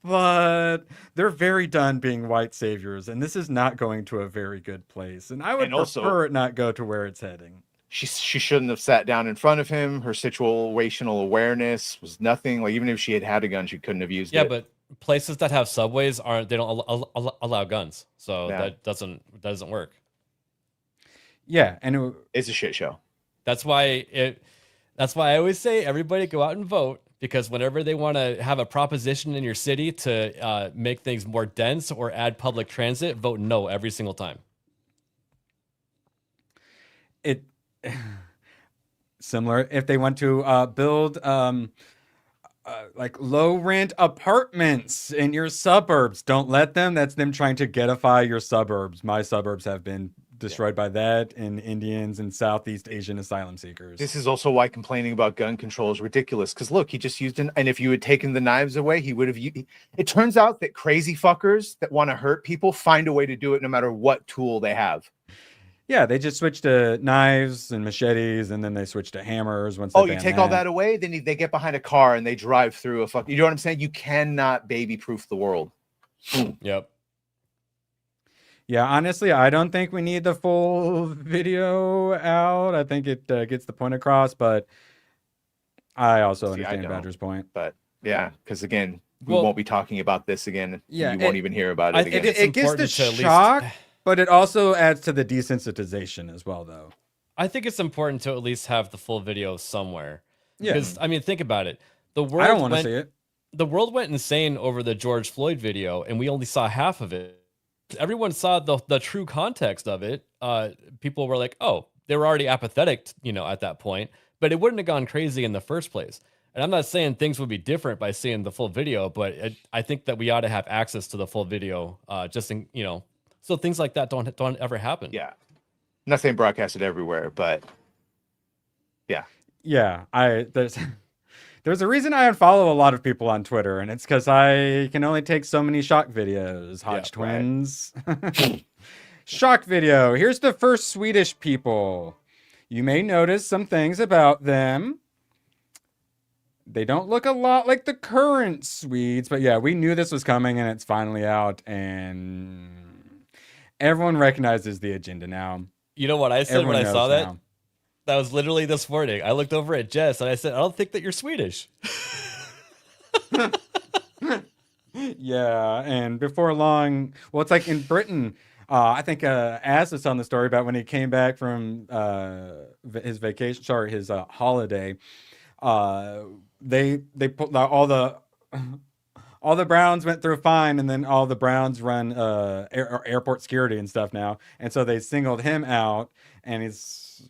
Speaker 10: But they're very done being white saviors, and this is not going to a very good place. And I would prefer it not go to where it's heading.
Speaker 11: She shouldn't have sat down in front of him. Her situational awareness was nothing. Like, even if she had had a gun, she couldn't have used it.
Speaker 12: Yeah, but places that have subways they don't allow guns, so that doesn't work.
Speaker 10: Yeah, and
Speaker 11: it's a shit show.
Speaker 12: That's why I always say everybody go out and vote. Because whenever they want to have a proposition in your city to make things more dense or add public transit, vote no every single time.
Speaker 10: Similar if they want to build like low rent apartments in your suburbs, don't let them. That's them trying to getify your suburbs. My suburbs have been destroyed by that and Indians and Southeast Asian asylum seekers.
Speaker 11: This is also why complaining about gun control is ridiculous. Because look, he just used and if you had taken the knives away, he would have. It turns out that crazy fuckers that want to hurt people find a way to do it no matter what tool they have.
Speaker 10: Yeah, they just switch to knives and machetes, and then they switch to hammers. Once
Speaker 11: you take all that away, then they get behind a car and they drive through a fuck. You know what I'm saying? You cannot baby-proof the world.
Speaker 12: Yep.
Speaker 10: Yeah, honestly, I don't think we need the full video out. I think it gets the point across, but I also understand Badger's point.
Speaker 11: But yeah, because again, we won't be talking about this again.
Speaker 10: Yeah,
Speaker 11: you won't even hear about it again.
Speaker 10: It gets the shock, but it also adds to the desensitization as well, though.
Speaker 12: I think it's important to at least have the full video somewhere.
Speaker 10: Yeah.
Speaker 12: Because, I mean, think about it. The world
Speaker 10: I don't want to see it.
Speaker 12: The world went insane over the George Floyd video, and we only saw half of it. Everyone saw the true context of it. People were like, oh, they were already apathetic, at that point, but it wouldn't have gone crazy in the first place. And I'm not saying things would be different by seeing the full video, but I think that we ought to have access to the full video, so things like that don't ever happen.
Speaker 11: Yeah. I'm not saying broadcast it everywhere, but yeah.
Speaker 10: Yeah, there's a reason I unfollow a lot of people on Twitter, and it's because I can only take so many shock videos. Hodge twins. Right. Shock video. Here's the first Swedish people. You may notice some things about them. They don't look a lot like the current Swedes, but yeah, we knew this was coming, and it's finally out, and everyone recognizes the agenda now.
Speaker 12: You know what I said when I saw that?
Speaker 10: Now.
Speaker 12: That was literally this morning. I looked over at Jess and I said, I don't think that you're Swedish.
Speaker 10: Yeah, and before long, well, it's like in Britain, I think Az was telling the story about when he came back from his vacation, his holiday. They put all the Browns went through fine, and then all the Browns run airport security and stuff now, and so they singled him out, and he's.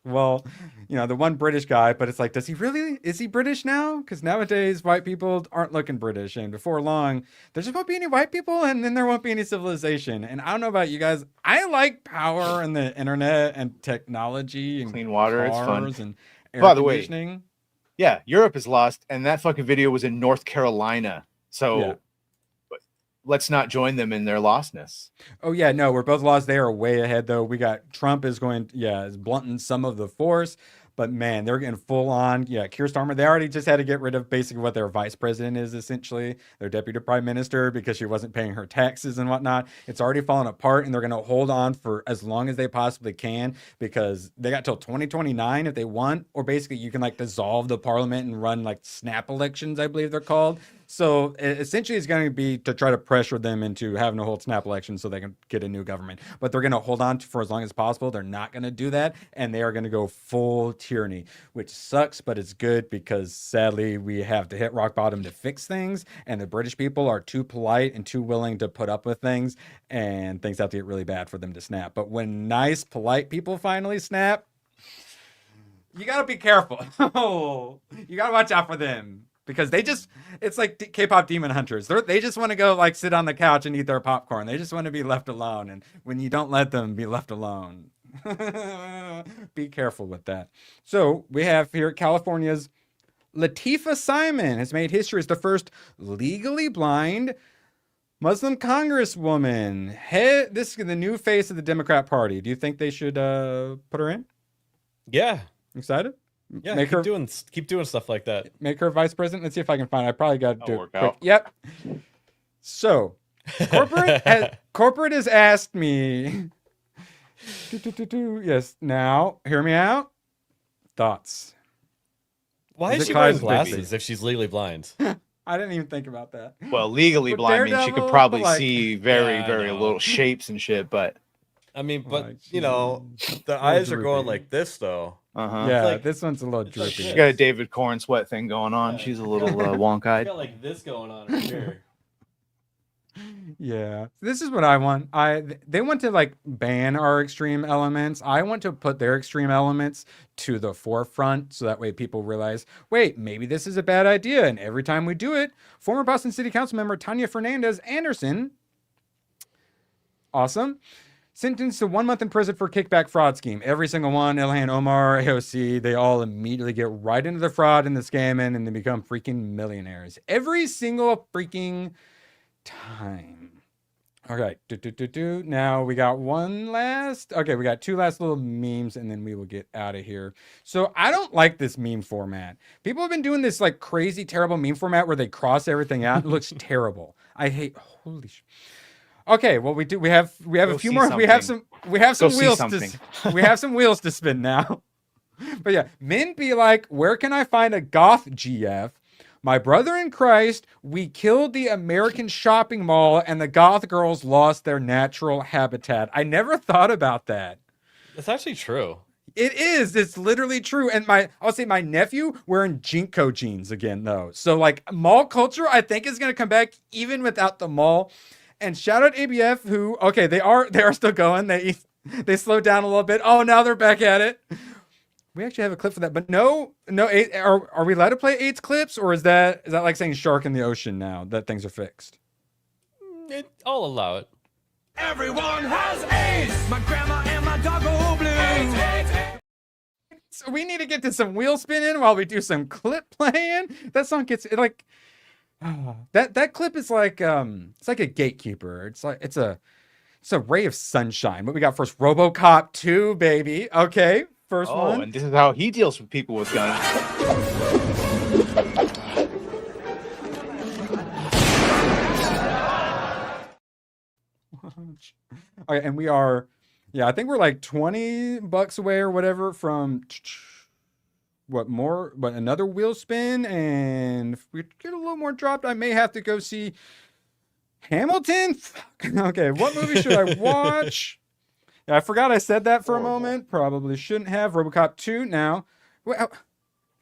Speaker 10: Well, the one British guy, but it's like, is he British now? Because nowadays white people aren't looking British, and before long, there just won't be any white people, and then there won't be any civilization. And I don't know about you guys, I like power and the internet and technology and
Speaker 11: clean water. It's fun.
Speaker 10: And air
Speaker 11: By the way,
Speaker 10: conditioning.
Speaker 11: Yeah, Europe is lost, and that fucking video was in North Carolina. So. Yeah. Let's not join them in their lostness.
Speaker 10: Oh yeah, no, we're both lost. They are way ahead though. We got Trump is blunting some of the force, but man, they're getting full on. Yeah, Keir Starmer, they already just had to get rid of basically what their vice president is, essentially their deputy prime minister, because she wasn't paying her taxes and whatnot. It's already fallen apart, and they're going to hold on for as long as they possibly can, because they got till 2029 if they want, or basically you can dissolve the parliament and run snap elections, I believe they're called. So essentially, it's going to be to try to pressure them into having to hold snap elections so they can get a new government. But they're going to hold on for as long as possible. They're not going to do that, and they are going to go full tyranny, which sucks, but it's good because sadly we have to hit rock bottom to fix things, and the British people are too polite and too willing to put up with things, and things have to get really bad for them to snap. But when nice, polite people finally snap, you got to be careful. You got to watch out for them. Because it's like K-pop demon hunters. They just want to go like sit on the couch and eat their popcorn. They just want to be left alone. And when you don't let them be left alone, be careful with that. So we have here California's Latifah Simon has made history as the first legally blind Muslim congresswoman. This is the new face of the Democrat Party. Do you think they should put her in?
Speaker 12: Yeah.
Speaker 10: Excited?
Speaker 12: Yeah,
Speaker 10: Make
Speaker 12: keep doing stuff like that.
Speaker 10: Make her vice president. Let's see if I can find it. I probably got to do it
Speaker 11: work
Speaker 10: quick.
Speaker 11: out.
Speaker 10: Yep. So, corporate has asked me. Yes. Now, hear me out. Thoughts.
Speaker 12: Why
Speaker 10: Is
Speaker 12: is
Speaker 10: it
Speaker 12: she wearing
Speaker 10: Cosby?
Speaker 12: glasses if she's legally blind?
Speaker 10: I didn't even think about that.
Speaker 11: Well, legally
Speaker 10: But
Speaker 11: blind means she
Speaker 10: Daredevil,
Speaker 11: could probably
Speaker 10: but, like-
Speaker 11: see very,
Speaker 12: Yeah, I
Speaker 11: very
Speaker 12: know.
Speaker 11: little shapes and shit, but
Speaker 12: I mean, but
Speaker 10: Like,
Speaker 12: you know, the eyes are going like this though.
Speaker 10: Yeah,
Speaker 12: like-
Speaker 10: this one's a little
Speaker 12: it's like
Speaker 10: droopy.
Speaker 11: she got a David Corn sweat thing going on. She's a little
Speaker 12: I
Speaker 11: wonk-eyed.
Speaker 12: got like this going on right here.
Speaker 10: Yeah, this is what I want. They want to like ban our extreme elements. I want to put their extreme elements to the forefront so that way people realize, wait, maybe this is a bad idea. And every time we do it, former Boston City Council member Tanya Fernandez Anderson, awesome, sentenced to 1 month in prison for kickback fraud scheme. Every single one, Ilhan Omar, AOC, they all immediately get right into the fraud and the scamming and they become freaking millionaires. Every single freaking time. Okay. Now we got we got two last little memes and then we will get out of here. So I don't like this meme format. People have been doing this like crazy, terrible meme format where they cross everything out. It looks terrible. I hate, holy shit. Okay, well we have a few more. We have some wheels to spin now. But yeah, men be like, where can I find a goth GF? My brother in Christ, we killed the American shopping mall and the goth girls lost their natural habitat. I never thought about that.
Speaker 12: That's actually true.
Speaker 10: It is. It's literally true. And I'll say my nephew wearing Jinko jeans again though. So like mall culture, I think is going to come back even without the mall. And shout out ABF who, okay, they are still going. They slowed down a little bit. Oh, now they're back at it. We actually have a clip for that, but no. Are we allowed to play 8's clips, or is that like saying shark in the ocean now that things are fixed?
Speaker 12: I'll allow it.
Speaker 1: Everyone has AIDS. My grandma and my dog go blue.
Speaker 10: So we need to get to some wheel spinning while we do some clip playing. That song gets like that clip is like it's like a gatekeeper. It's a ray of sunshine. What we got first? RoboCop 2, baby. Okay. First one.
Speaker 11: And this is how he deals with people with guns.
Speaker 10: Okay, and we are, I think we're like $20 away or whatever from another wheel spin. And if we get a little more dropped, I may have to go see Hamilton. Okay, what movie should I watch? Yeah, I forgot I said that for a moment. Probably shouldn't have. RoboCop 2 now. What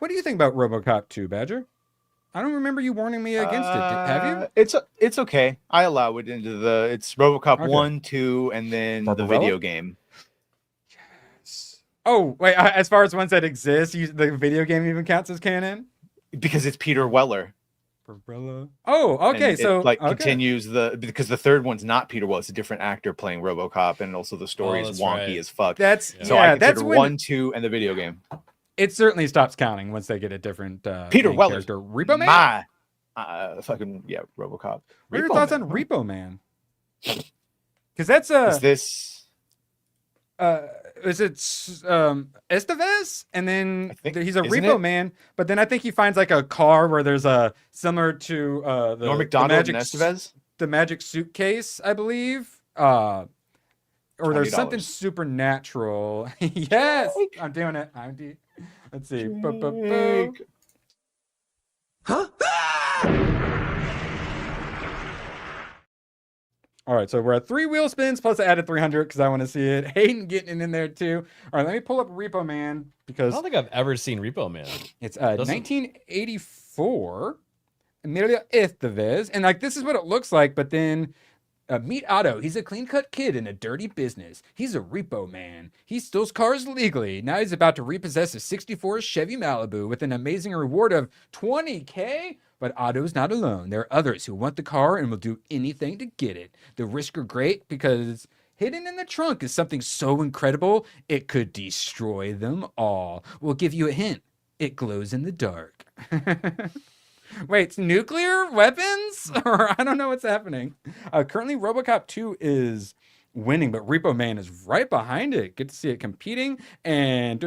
Speaker 10: do you think about RoboCop 2, Badger? I don't remember you warning me against it. Have you?
Speaker 11: It's okay. I allow it into it's RoboCop
Speaker 10: Okay.
Speaker 11: 1, 2, and then the
Speaker 10: Barbarella?
Speaker 11: video game.
Speaker 10: Yes. Oh, wait, as far as ones that exist, the video game even counts as canon?
Speaker 11: Because it's Peter Weller.
Speaker 10: Barbarella. Oh, okay.
Speaker 11: And
Speaker 10: So
Speaker 11: it
Speaker 10: okay.
Speaker 11: continues because the third one's not Peter Weller, it's a different actor playing RoboCop, and also the story is
Speaker 12: that's
Speaker 11: wonky
Speaker 12: right.
Speaker 11: as fuck.
Speaker 10: That's
Speaker 11: So I
Speaker 10: that's
Speaker 11: consider
Speaker 10: when
Speaker 11: 1, 2, and the video game.
Speaker 10: it certainly stops counting once they get a different
Speaker 11: Peter
Speaker 10: main
Speaker 11: Weller's
Speaker 10: character. Repo Man.
Speaker 11: RoboCop.
Speaker 10: What are your
Speaker 11: Repo
Speaker 10: thoughts
Speaker 11: Man.
Speaker 10: on Repo Man? Because that's
Speaker 11: Is this?
Speaker 10: is it Estevez? And then
Speaker 11: I think-
Speaker 10: he's a
Speaker 11: isn't
Speaker 10: Repo
Speaker 11: it?
Speaker 10: Man, but then I think he finds like a car where there's a similar to the
Speaker 11: Norm Macdonald
Speaker 10: magic,
Speaker 11: and Estevez?
Speaker 10: the magic suitcase, I believe. Or there's something
Speaker 11: $20.
Speaker 10: supernatural. Yes, I'm doing it. Let's see.
Speaker 11: Jake.
Speaker 1: Huh?
Speaker 10: All right, so we're at 3 wheel spins, plus I added 300 because I want to see it. Hayden getting in there too. All right, let me pull up Repo Man
Speaker 12: I
Speaker 10: because
Speaker 12: don't think I've ever seen Repo Man.
Speaker 10: it's 1984. Emilio Estevez. And like this is what it looks like, but then meet Otto. He's a clean-cut kid in a dirty business. He's a repo man. He steals cars legally. Now he's about to repossess a 64 Chevy Malibu with an amazing reward of $20K. But Otto's not alone. There are others who want the car and will do anything to get it. The risks are great because hidden in the trunk is something so incredible it could destroy them all. We'll give you a hint. It glows in the dark. Wait, it's nuclear weapons? Or I don't know what's happening. Currently, RoboCop 2 is winning, but Repo Man is right behind it. Get to see it competing. And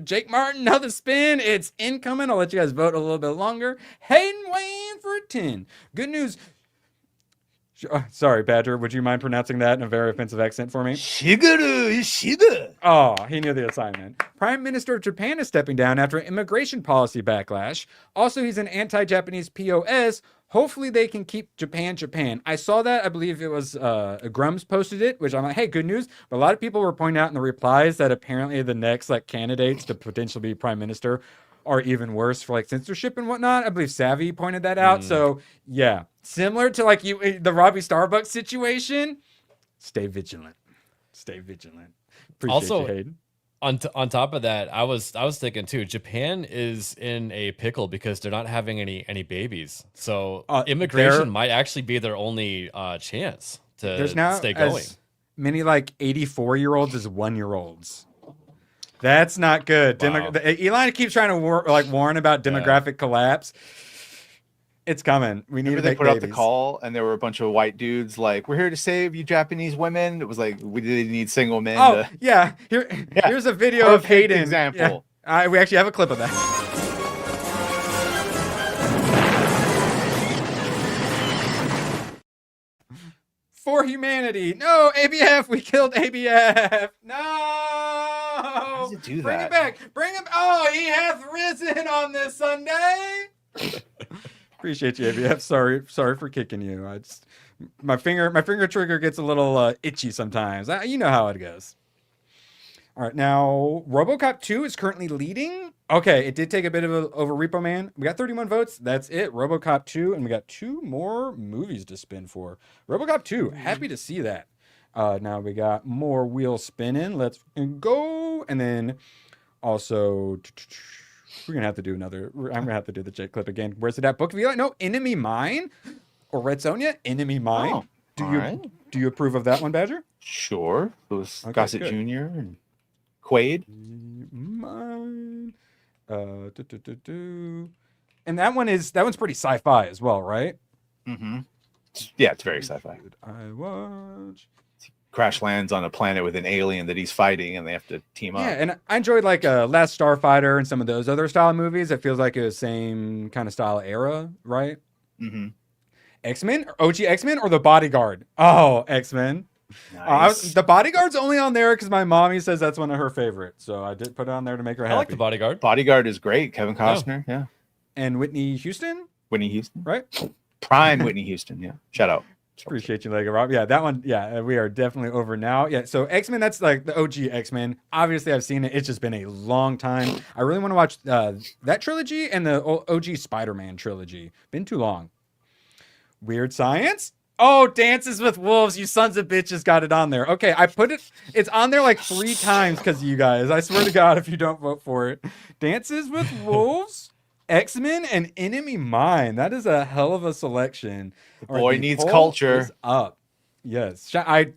Speaker 10: Jake Martin, another spin. It's incoming. I'll let you guys vote a little bit longer. Hayden Wayne for 10. Good news. Sorry, Badger. Would you mind pronouncing that in a very offensive accent for me?
Speaker 11: Shigeru Ishida.
Speaker 10: Oh, he knew the assignment. Prime Minister of Japan is stepping down after an immigration policy backlash. Also, he's an anti-Japanese POS. Hopefully, they can keep Japan, Japan. I saw that. I believe it was Grums posted it, which I'm like, hey, good news. But a lot of people were pointing out in the replies that apparently the next candidates to potentially be prime minister are even worse for censorship and whatnot. I believe Savvy pointed that out. So yeah, similar to the Robbie Starbucks situation. Stay vigilant. Stay vigilant. Appreciate
Speaker 12: Also,
Speaker 10: you, Hayden.
Speaker 12: On top of that, I was thinking too. Japan is in a pickle because they're not having any babies. So immigration might actually be their only chance to
Speaker 10: there's now
Speaker 12: stay going.
Speaker 10: As many 84-year-olds as 1-year-olds. That's not good.
Speaker 12: Wow.
Speaker 10: Elon keeps trying to warn about demographic collapse. It's coming. We need to
Speaker 11: They
Speaker 10: make
Speaker 11: put out the
Speaker 10: babies.
Speaker 11: call, and there were a bunch of white dudes like, "We're here to save you, Japanese women." It was like we didn't need single men.
Speaker 10: Oh yeah. Here's a video of
Speaker 11: Perfect
Speaker 10: Hayden.
Speaker 11: example.
Speaker 10: Yeah. We actually have a clip of that. For humanity. No, ABF. We killed ABF. No. How
Speaker 11: does it do
Speaker 10: Bring
Speaker 11: that?
Speaker 10: it back. Bring him. Oh, he hath risen on this Sunday. Appreciate you, ABF. Sorry for kicking you. My finger trigger gets a little itchy sometimes. You know how it goes. All right, now RoboCop 2 is currently leading. Okay, it did take a bit of over Repo Man. We got 31 votes. That's it. RoboCop 2, and we got 2 more movies to spin for. RoboCop 2, happy to see that. Now we got more wheel spinning. Let's go. And then also, we're gonna have to do another. I'm gonna have to do the Jake clip again. Where's it at? Book of Eli? No, Enemy Mine or Red Sonja? Enemy Mine.
Speaker 11: Oh,
Speaker 10: do you approve of that one, Badger?
Speaker 11: Sure. It was
Speaker 10: Okay,
Speaker 11: Gossett
Speaker 10: good.
Speaker 11: Jr. and Quaid.
Speaker 10: Mine. And that one's pretty sci-fi as well, right?
Speaker 11: Mm-hmm. Yeah, it's very sci-fi.
Speaker 10: I watch.
Speaker 11: Crash lands on a planet with an alien that he's fighting, and they have to team up.
Speaker 10: Yeah, and I enjoyed Last Starfighter and some of those other style movies. It feels like it was same kind of style era, right?
Speaker 11: Mm-hmm.
Speaker 10: X-Men, OG X-Men, or The Bodyguard? Oh, X-Men.
Speaker 11: Nice.
Speaker 10: The Bodyguard's only on there because my mommy says that's one of her favorites, so I did put it on there to make her happy.
Speaker 12: I like The Bodyguard.
Speaker 11: Bodyguard is great. Kevin Costner. Yeah.
Speaker 10: And Whitney Houston,
Speaker 11: Whitney Houston.
Speaker 10: right?
Speaker 11: Prime Whitney Houston. Yeah. Shout out.
Speaker 10: Appreciate you, Lego Rob. Yeah, that one. Yeah, we are definitely over now. Yeah, so X-Men, that's the OG X-Men. Obviously, I've seen it. It's just been a long time. I really want to watch that trilogy and the OG Spider-Man trilogy. Been too long. Weird Science. Oh, Dances with Wolves. You sons of bitches got it on there. Okay, I put it. It's on there 3 times because of you guys. I swear to God, if you don't vote for it. Dances with Wolves, X-Men, and Enemy Mine. That is a hell of a selection.
Speaker 11: The boy needs culture.
Speaker 10: Is up. Yes. I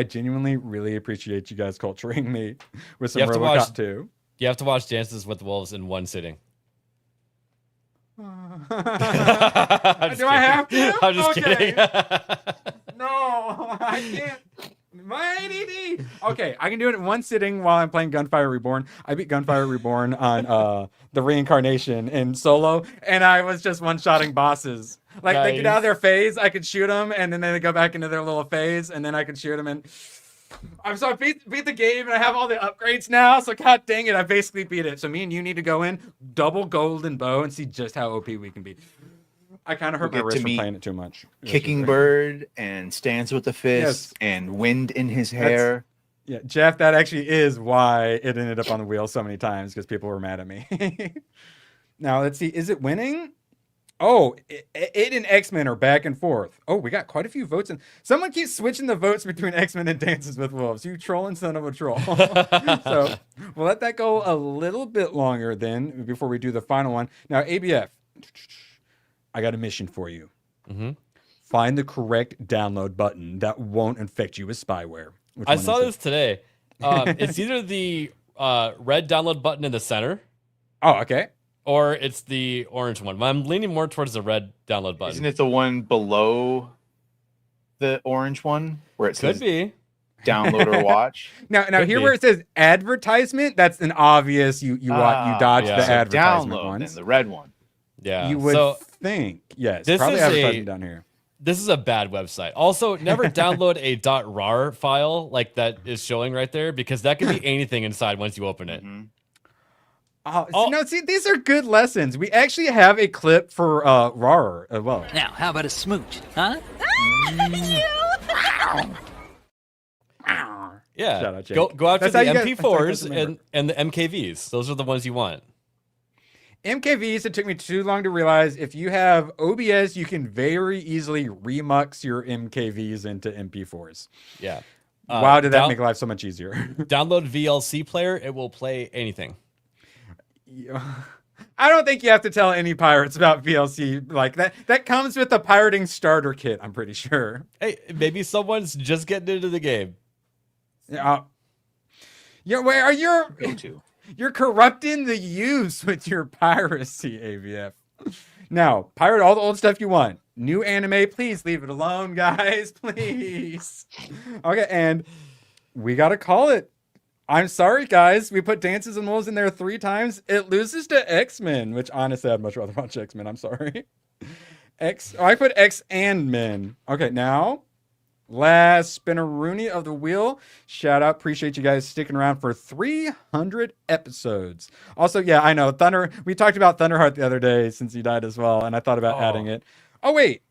Speaker 10: genuinely really appreciate you guys culturing me with some RoboCop 2.
Speaker 12: You have to watch Dances with Wolves in one sitting.
Speaker 10: Do I have to?
Speaker 12: I'm just kidding.
Speaker 10: No, I can't. My ADD. Okay, I can do it in one sitting while I'm playing Gunfire Reborn. I beat Gunfire Reborn on the reincarnation in solo, and I was just one-shotting bosses. They get out of their phase, I could shoot them, and then they go back into their little phase, and then I could shoot them. And I beat the game, and I have all the upgrades now. So god dang it, I basically beat it. So me and you need to go in double golden bow and see just how OP we can be. I kind of hurt my
Speaker 11: We'll get
Speaker 10: wrist
Speaker 11: to
Speaker 10: from
Speaker 11: meet
Speaker 10: playing it too much.
Speaker 11: Kicking Bird and Stands with the Fist and Wind in his hair.
Speaker 10: Yeah, Jeff, that actually is why it ended up on the wheel so many times, because people were mad at me. Now, let's see. Is it winning? Oh, it and X-Men are back and forth. Oh, we got quite a few votes. And someone keeps switching the votes between X-Men and Dances with Wolves. You trolling son of a troll. So we'll let that go a little bit longer then before we do the final one. Now, ABF, I got a mission for you.
Speaker 12: Mm-hmm.
Speaker 10: Find the correct download button that won't infect you with spyware.
Speaker 12: I saw this today. It's either the red download button in the center.
Speaker 10: Oh, okay.
Speaker 12: Or it's the orange one. I'm leaning more towards the red download button.
Speaker 11: Isn't it the one below the orange one where it says
Speaker 12: Could be
Speaker 11: download or watch?
Speaker 10: Now here where it says advertisement, that's an obvious you dodge the advertisement
Speaker 11: download
Speaker 10: ones.
Speaker 11: and the red one.
Speaker 12: Yeah.
Speaker 10: You would think. Yes.
Speaker 12: This
Speaker 10: Probably
Speaker 12: is
Speaker 10: advertisement down here.
Speaker 12: This is a bad website. Also, never download a .rar file like that is showing right there, because that can be anything inside once you open it.
Speaker 10: See, these are good lessons. We actually have a clip for RAR as well.
Speaker 2: Now, how about a smooch, huh?
Speaker 12: Yeah.
Speaker 10: Shout out, Jake.
Speaker 12: Go after
Speaker 10: That's how
Speaker 12: the
Speaker 10: you guys-
Speaker 12: MP4s and the MKVs. Those are the ones you want.
Speaker 10: MKVs, it took me too long to realize if you have OBS, you can very easily remux your MKVs into MP4s.
Speaker 12: Yeah.
Speaker 10: Wow, did that make life so much easier?
Speaker 12: Download VLC player. It will play anything.
Speaker 10: I don't think you have to tell any pirates about VLC like that. That comes with the pirating starter kit, I'm pretty sure.
Speaker 12: Hey, maybe someone's just getting into the game.
Speaker 10: Yeah. You're corrupting the use with your piracy, AVF. Now, pirate all the old stuff you want. New anime, please leave it alone, guys. Please. Okay, and we gotta call it. I'm sorry, guys. We put Dances and Wolves in there 3 times. It loses to X-Men, which honestly I'd much rather watch X-Men. I'm sorry. I put X and Men. Okay, now last spinneroonie of the wheel. Shout out. Appreciate you guys sticking around for 300 episodes. Also, yeah, I know. Thunder. We talked about Thunderheart the other day since he died as well, and I thought about adding it. Oh, wait.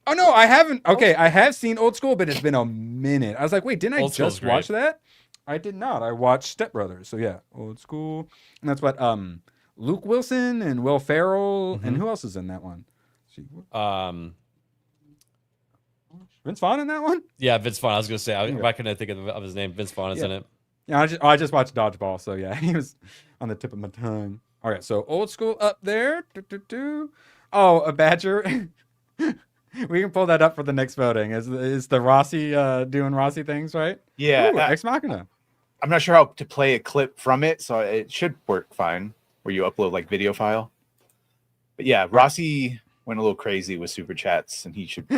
Speaker 10: Oh, no, I haven't. Okay, I have seen Old School, but it's been a minute. I was like, wait, didn't I just watch that? I did not. I watched Step Brothers. So, yeah, Old School. And that's what Luke Wilson and Will Ferrell. And who else is in that one? Vince Vaughn in that one?
Speaker 12: Yeah, Vince Vaughn. I was going to say, why couldn't I think of his name? Vince Vaughn is in it.
Speaker 10: Yeah, I just watched Dodgeball, so yeah, he was on the tip of my tongue. All right, so Old School up there. Oh, a Badger. We can pull that up for the next voting. Is the Rossi doing Rossi things, right?
Speaker 11: Yeah.
Speaker 10: Ooh, Ex Machina.
Speaker 11: I'm not sure how to play a clip from it, so it should work fine, where you upload like video file. But yeah, Rossi went a little crazy with super chats, and he should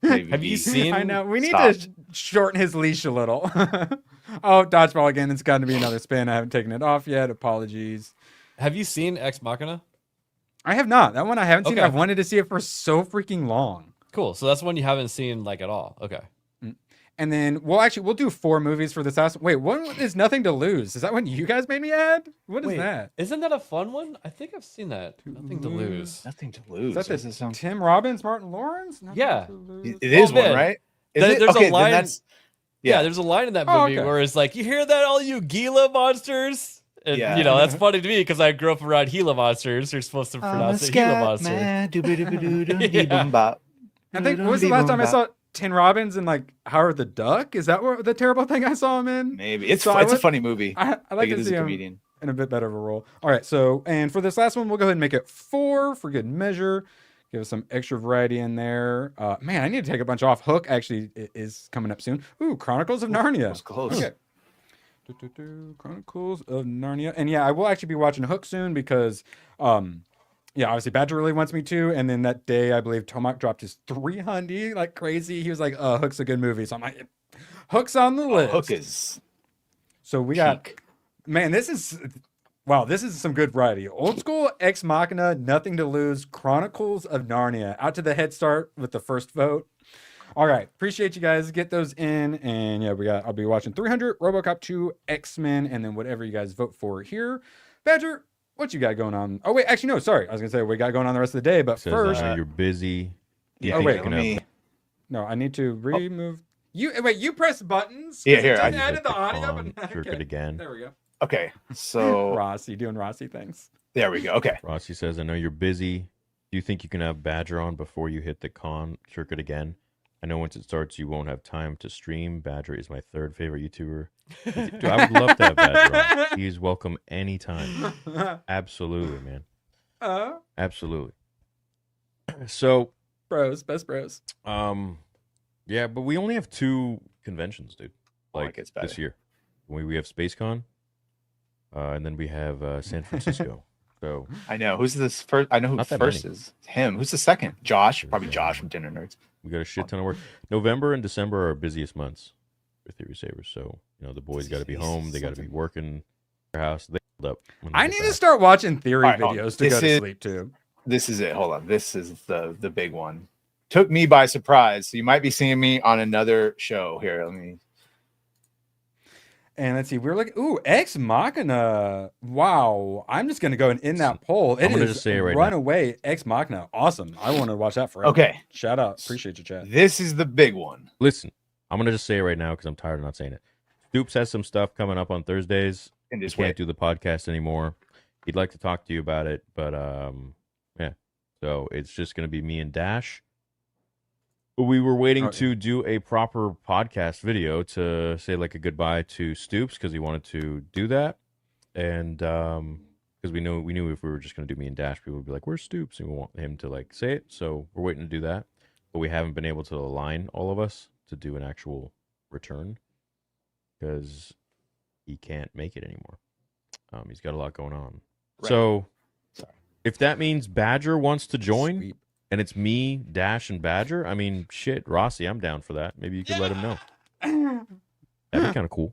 Speaker 11: maybe
Speaker 12: Have you seen?
Speaker 10: I know. We need to shorten his leash a little. Oh, Dodgeball again. It's got to be another spin. I haven't taken it off yet. Apologies.
Speaker 12: Have you seen Ex Machina?
Speaker 10: I have not. That one I haven't seen.
Speaker 12: Okay.
Speaker 10: I've wanted to see it for so freaking long.
Speaker 12: Cool. So that's one you haven't seen like at all. Okay.
Speaker 10: And then we'll do 4 movies for this last one. Wait, one is Nothing to Lose. Is that one you guys made me add? What is that?
Speaker 12: Isn't that a fun one? I think I've seen that. Nothing to Lose.
Speaker 11: Nothing to Lose.
Speaker 10: Is that the Tim Robbins, Martin Lawrence?
Speaker 12: Yeah.
Speaker 11: It is one, right?
Speaker 12: There's a line.
Speaker 11: Yeah,
Speaker 12: there's a line in that movie where it's like, "You hear that, all you Gila monsters?" And you know that's funny to me because I grew up around Gila monsters. You're supposed to pronounce it Gila monster.
Speaker 10: I think what was the last time I saw Tim Robbins in like Howard the Duck? Is that what the terrible thing I saw him in?
Speaker 11: Maybe it's a funny movie.
Speaker 10: I like to see him in a bit better of a role. All right, so and for this last one, we'll go ahead and make it 4 for good measure. Give us some extra variety in there. Man, I need to take a bunch off. Hook actually is coming up soon. Ooh, Chronicles of Narnia.
Speaker 11: That was close.
Speaker 10: Okay. Chronicles of Narnia. And yeah, I will actually be watching Hook soon because, obviously Badger really wants me to. And then that day, I believe Tomac dropped his 300 like crazy. He was like, Hook's a good movie. So I'm like, Hook's on the list.
Speaker 11: Hook is.
Speaker 10: So we got, man, this is some good variety. Old School, Ex Machina, Nothing to Lose, Chronicles of Narnia. Out to the head start with the first vote. All right. Appreciate you guys. Get those in. And yeah, I'll be watching 300, RoboCop 2, X-Men, and then whatever you guys vote for here. Badger, what you got going on? Oh wait, actually no, sorry. I was gonna say what we got going on the rest of the day, but
Speaker 13: Says,
Speaker 10: first,
Speaker 13: you're busy.
Speaker 10: oh wait, no, I need to remove. You wait, you press buttons.
Speaker 11: Yeah, here.
Speaker 10: I added the audio, but
Speaker 13: Jerk it again.
Speaker 10: There we go.
Speaker 11: Okay, so
Speaker 10: Rossi doing Rossi things.
Speaker 11: There we go. Okay.
Speaker 13: Rossi says, I know you're busy. Do you think you can have Badger on before you hit the con circuit again? I know once it starts, you won't have time to stream. Badger is my third favorite YouTuber. Dude, I would love to have Badger on. He's welcome anytime. Absolutely, man. Absolutely. So,
Speaker 10: best bros.
Speaker 13: Yeah, but we only have 2 conventions, dude. Like
Speaker 11: it's
Speaker 13: this year. We have SpaceCon, and then we have San Francisco. So
Speaker 11: I know who's this first. I know who first is. Him. Who's the second? Josh. Probably Josh from Dinner Nerds.
Speaker 13: We got a shit ton of work. November and December are our busiest months for Theory Savers. So, the boys got to be home. They got to be working their house. They hold up.
Speaker 10: I need to start watching theory videos to go to sleep too.
Speaker 11: This is it. Hold on. This is the big one. Took me by surprise. So you might be seeing me on another show here. Let me.
Speaker 10: And let's see. We're looking. Ooh, Ex Machina. Wow. I'm just gonna go and in that poll.
Speaker 13: I'm gonna just say it right now.
Speaker 10: Runaway Ex Machina. Awesome. I want to watch that forever.
Speaker 11: Okay.
Speaker 10: Shout out. Appreciate you, chat.
Speaker 11: This is the big one.
Speaker 13: Listen, I'm gonna just say it right now because I'm tired of not saying it. Stoops has some stuff coming up on Thursdays.
Speaker 11: And just
Speaker 13: can't do the podcast anymore. He'd like to talk to you about it, but yeah. So it's just gonna be me and Dash. We were waiting to do a proper podcast video to say like a goodbye to Stoops because he wanted to do that, and because we knew if we were just going to do me and Dash, people would be like, "Where's Stoops?" and we want him to like say it. So we're waiting to do that, but we haven't been able to align all of us to do an actual return because he can't make it anymore. He's got a lot going on. Right. So if that means Badger wants to join. Sweet. And it's me, Dash, and Badger. I mean, shit, Rossi, I'm down for that. Maybe you could let him know. That'd be kind of cool.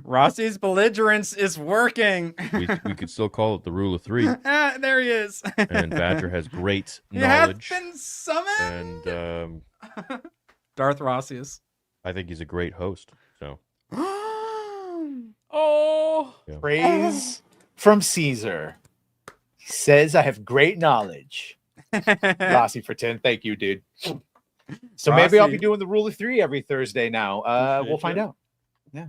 Speaker 10: Rossi's belligerence is working.
Speaker 13: We could still call it the rule of 3.
Speaker 10: There he is.
Speaker 13: And Badger has great knowledge.
Speaker 10: You have been summoned.
Speaker 13: And
Speaker 10: Darth Rossius.
Speaker 13: I think he's a great host. So.
Speaker 10: Yeah.
Speaker 11: Praise from Caesar. He says I have great knowledge. Rossi for 10. Thank you, dude. So
Speaker 10: Rossi.
Speaker 11: maybe I'll be doing the rule of 3 every Thursday now. We'll find out. Yeah.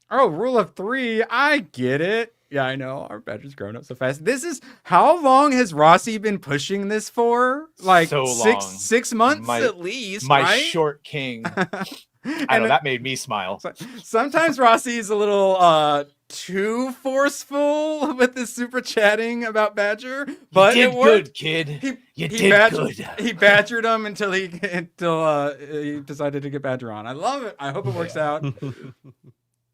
Speaker 10: Oh, rule of 3. I get it. Yeah, I know. Our Badger's grown up so fast. This is how long has Rossi been pushing this for? Like
Speaker 11: so long.
Speaker 10: 6 months at least.
Speaker 11: My
Speaker 10: right?
Speaker 11: short king. I know that made me smile.
Speaker 10: Sometimes Rossi's a little too forceful with his super chatting about Badger, but
Speaker 11: you did
Speaker 10: it worked.
Speaker 11: Good, kid.
Speaker 10: He
Speaker 11: did good.
Speaker 10: He badgered him until he decided to get Badger on. I love it. I hope it works out.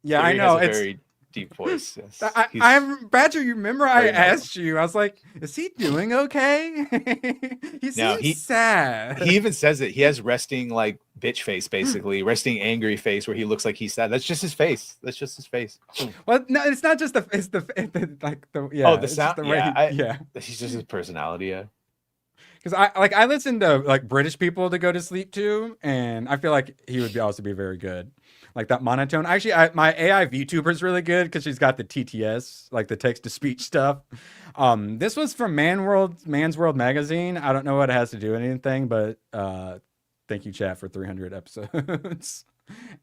Speaker 10: Yeah, I know.
Speaker 11: It's a very deep voice. Yes.
Speaker 10: I'm Badger. You remember I asked you? I was like, "Is he doing okay?" He seems sad.
Speaker 11: He even says it. He has resting like bitch face, basically resting angry face, where he looks like he's sad. That's just his face. That's just his face.
Speaker 10: Well, no, it's not just it's the yeah.
Speaker 11: Oh, the sound.
Speaker 10: Yeah,
Speaker 11: He's just his personality. Yeah.
Speaker 10: Because I listen to like British people to go to sleep to, and I feel like he would also be very good. Like that monotone. Actually, my AI VTuber is really good because she's got the TTS, like the text to speech stuff. This was from Man's World magazine. I don't know what it has to do with anything, but thank you, chat, for 300 episodes.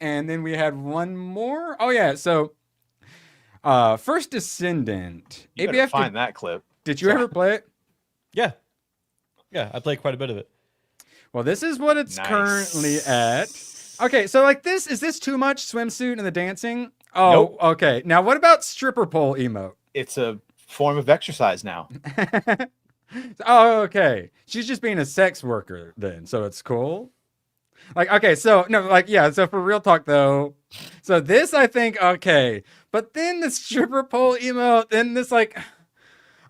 Speaker 10: And then we had one more. Oh yeah, so First Descendant.
Speaker 11: You better find that clip.
Speaker 10: Did you ever play it?
Speaker 12: Yeah, I played quite a bit of it.
Speaker 10: Well, this is what it's currently at. Okay, so like is this too much swimsuit and the dancing? Oh, nope. Okay. Now what about stripper pole emote?
Speaker 11: It's a form of exercise now.
Speaker 10: Oh, okay. She's just being a sex worker then, so it's cool. Like, okay, so no, like, yeah, so for real talk though, so this I think, okay, but then the stripper pole emote, then this like,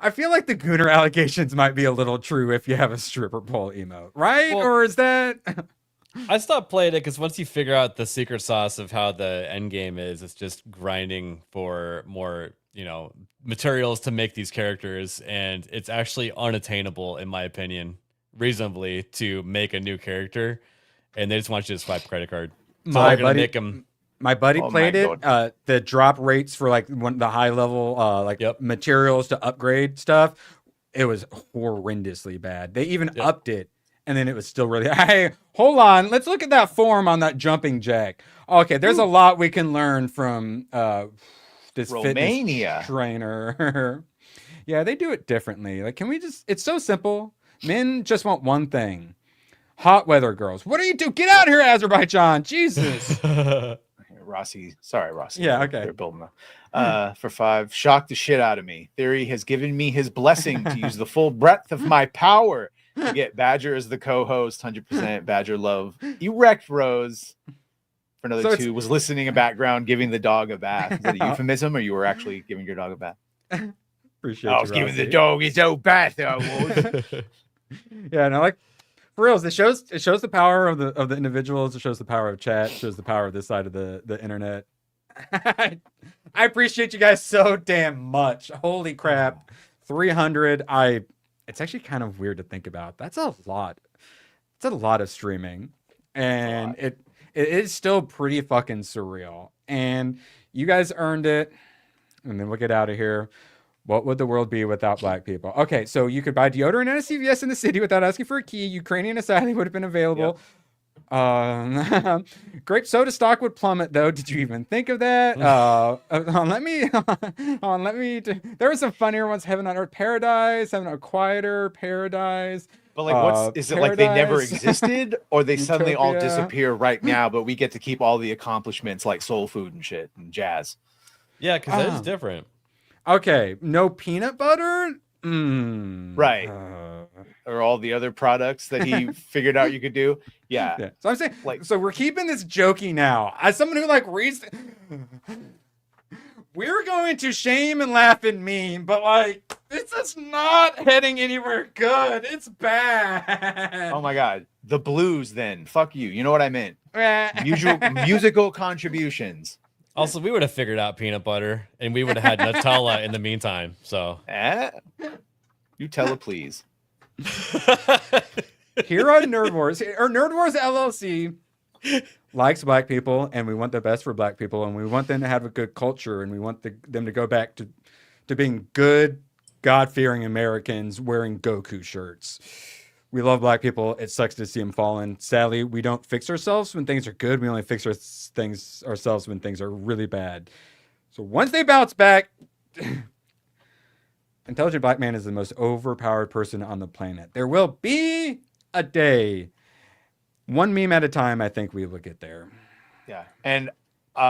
Speaker 10: I feel like the Gooner allegations might be a little true if you have a stripper pole emote, right? Well, or is that...
Speaker 12: I stopped playing it because once you figure out the secret sauce of how the end game is, it's just grinding for more, materials to make these characters, and it's actually unattainable, in my opinion, reasonably, to make a new character, and they just want you to swipe credit card. So they're gonna make them
Speaker 10: My buddy
Speaker 11: Oh
Speaker 10: played
Speaker 11: my
Speaker 10: it.
Speaker 11: God.
Speaker 10: The drop rates for like the high level materials to upgrade stuff, it was horrendously bad. They even upped it, and then it was still really. Hey, hold on. Let's look at that form on that jumping jack. Okay, there's a lot we can learn from this
Speaker 11: Romania
Speaker 10: fitness trainer. Yeah, they do it differently. Like, can we just? It's so simple. Men just want one thing. Hot weather girls. What are you doing? Get out here, Azerbaijan. Jesus.
Speaker 11: Rossi. Sorry, Rossi.
Speaker 10: Yeah, okay.
Speaker 11: They're building them. For 5, shocked the shit out of me. Theory has given me his blessing to use the full breadth of my power to get Badger as the co-host. 100% Badger love. Erect Rose. For another 2, was listening in background, giving the dog a bath. Is that a euphemism, or you were actually giving your dog a bath?
Speaker 10: Appreciate
Speaker 11: I was giving the dog his own bath. I was.
Speaker 10: Yeah, no, like for reals, it shows the power of the individuals. It shows the power of chat. It shows the power of this side of the internet. I appreciate you guys so damn much. Holy crap, 300. It's actually kind of weird to think about. That's a lot. It's a lot of streaming, and it is still pretty fucking surreal. And you guys earned it. And then we'll get out of here. What would the world be without black people? Okay, so you could buy deodorant at a CVS in the city without asking for a key. Ukrainian asylum would have been available. Yep. Grape soda stock would plummet, though. Did you even think of that? Let me. There were some funnier ones. Heaven on Earth Paradise, Heaven on Quieter Paradise.
Speaker 11: But like, what's is it like they never existed, or they suddenly all
Speaker 10: Utopia.
Speaker 11: disappear right now? But we get to keep all the accomplishments like soul food and shit and jazz.
Speaker 12: Yeah, because that is different.
Speaker 10: Okay, no peanut butter.
Speaker 11: Right. Or all the other products that he figured out you could do. Yeah.
Speaker 10: So I'm saying, like, so we're keeping this jokey now. As someone who like reads, we're going to shame and laugh and meme, but like, this is not heading anywhere good. It's bad.
Speaker 11: Oh my God. The blues then. Fuck you. You know what I meant. Musical contributions.
Speaker 12: Also, we would have figured out peanut butter, and we would have had Nutella in the meantime. So,
Speaker 11: you tell it, please.
Speaker 10: Here on Nerd Wars, or Nerd Wars LLC likes black people, and we want the best for black people, and we want them to have a good culture, and we want them to go back to being good, God-fearing Americans wearing Goku shirts. We love black people. It sucks to see them fallen. Sadly, we don't fix ourselves when things are good. We only fix ourselves when things are really bad. So once they bounce back, intelligent black man is the most overpowered person on the planet. There will be a day, one meme at a time, I think we will get there.
Speaker 11: Yeah. And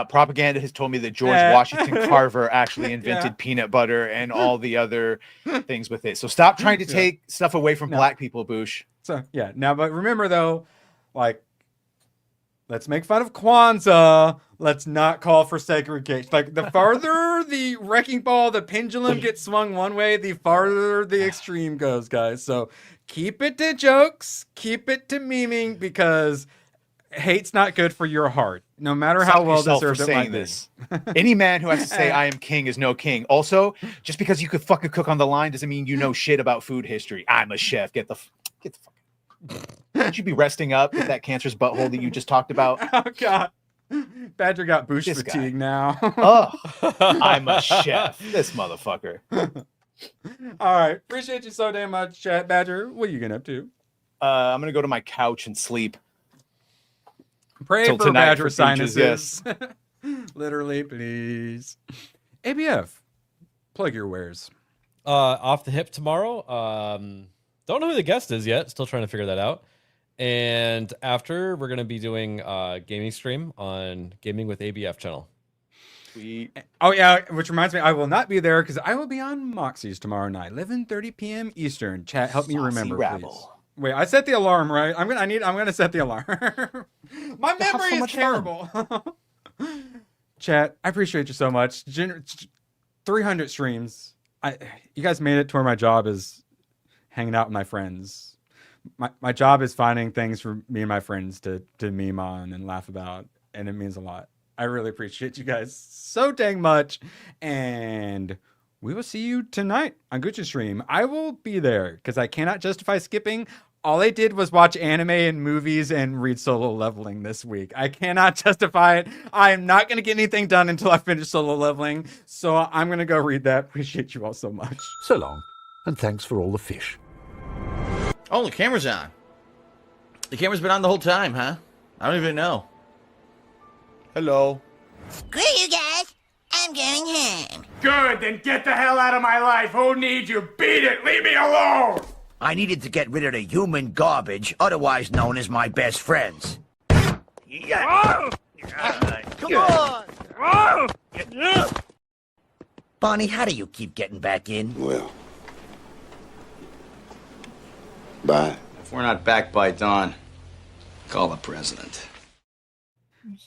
Speaker 11: propaganda has told me that George Washington Carver actually invented peanut butter and all the other things with it. So stop trying to take stuff away from black people, Boosh.
Speaker 10: So yeah. Now, but remember though, like, let's make fun of Kwanzaa. Let's not call for segregation. Like, the farther the wrecking ball, the pendulum gets swung one way, the farther the extreme goes, guys. So keep it to jokes, keep it to memeing, because hate's not good for your heart, no matter how well deserved it might be.
Speaker 11: Any man who has to say I am king is no king. Also, just because you could fucking cook on the line doesn't mean you know shit about food history. I'm a chef. Get the fuck. Should you be resting up with that cancerous butthole that you just talked about?
Speaker 10: Oh God, Badger got Bush fatigue now.
Speaker 11: Oh, I'm a chef. This motherfucker.
Speaker 10: All right, appreciate you so damn much, chat. Badger, what are you getting up to?
Speaker 11: I'm gonna go to my couch and sleep.
Speaker 10: Pray for Badger sinuses.
Speaker 11: Yes.
Speaker 10: Literally, please. ABF, plug your wares.
Speaker 12: Off the hip tomorrow. Don't know who the guest is yet. Still trying to figure that out. And after, we're going to be doing a gaming stream on Gaming with ABF channel.
Speaker 10: Oh, yeah, which reminds me, I will not be there because I will be on Moxie's tomorrow night, 11:30 p.m. Eastern. Chat, help me remember, please. Wait, I set the alarm, right? I'm gonna set the alarm. My memory is terrible. Chat, I appreciate you so much. 300 streams. You guys made it to where my job is hanging out with my friends. My job is finding things for me and my friends to meme on and laugh about, and it means a lot. I really appreciate you guys so dang much, and we will see you tonight on Gucci Stream. I will be there because I cannot justify skipping all I did was watch anime and movies and read Solo Leveling this week. I cannot justify it. I am not going to get anything done until I finish Solo Leveling. So I'm going to go read that. Appreciate you all so much.
Speaker 14: So long, and thanks for all the fish.
Speaker 15: Oh, the camera's on. The camera's been on the whole time, huh? I don't even know. Hello.
Speaker 16: Screw you guys. I'm going home.
Speaker 3: Good, then get the hell out of my life. Who needs you? Beat it. Leave me alone.
Speaker 9: I needed to get rid of the human garbage, otherwise known as my best friends.
Speaker 3: Oh!
Speaker 9: Come on! Bonnie, how do you keep getting back in?
Speaker 17: Well, bye.
Speaker 15: If we're not back by dawn, call the president.
Speaker 10: I'm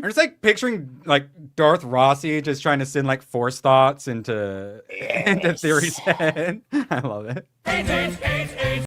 Speaker 10: just like picturing like Darth Rossi just trying to send like force thoughts into Theory's head. I love it.
Speaker 1: Hates, hates, hates,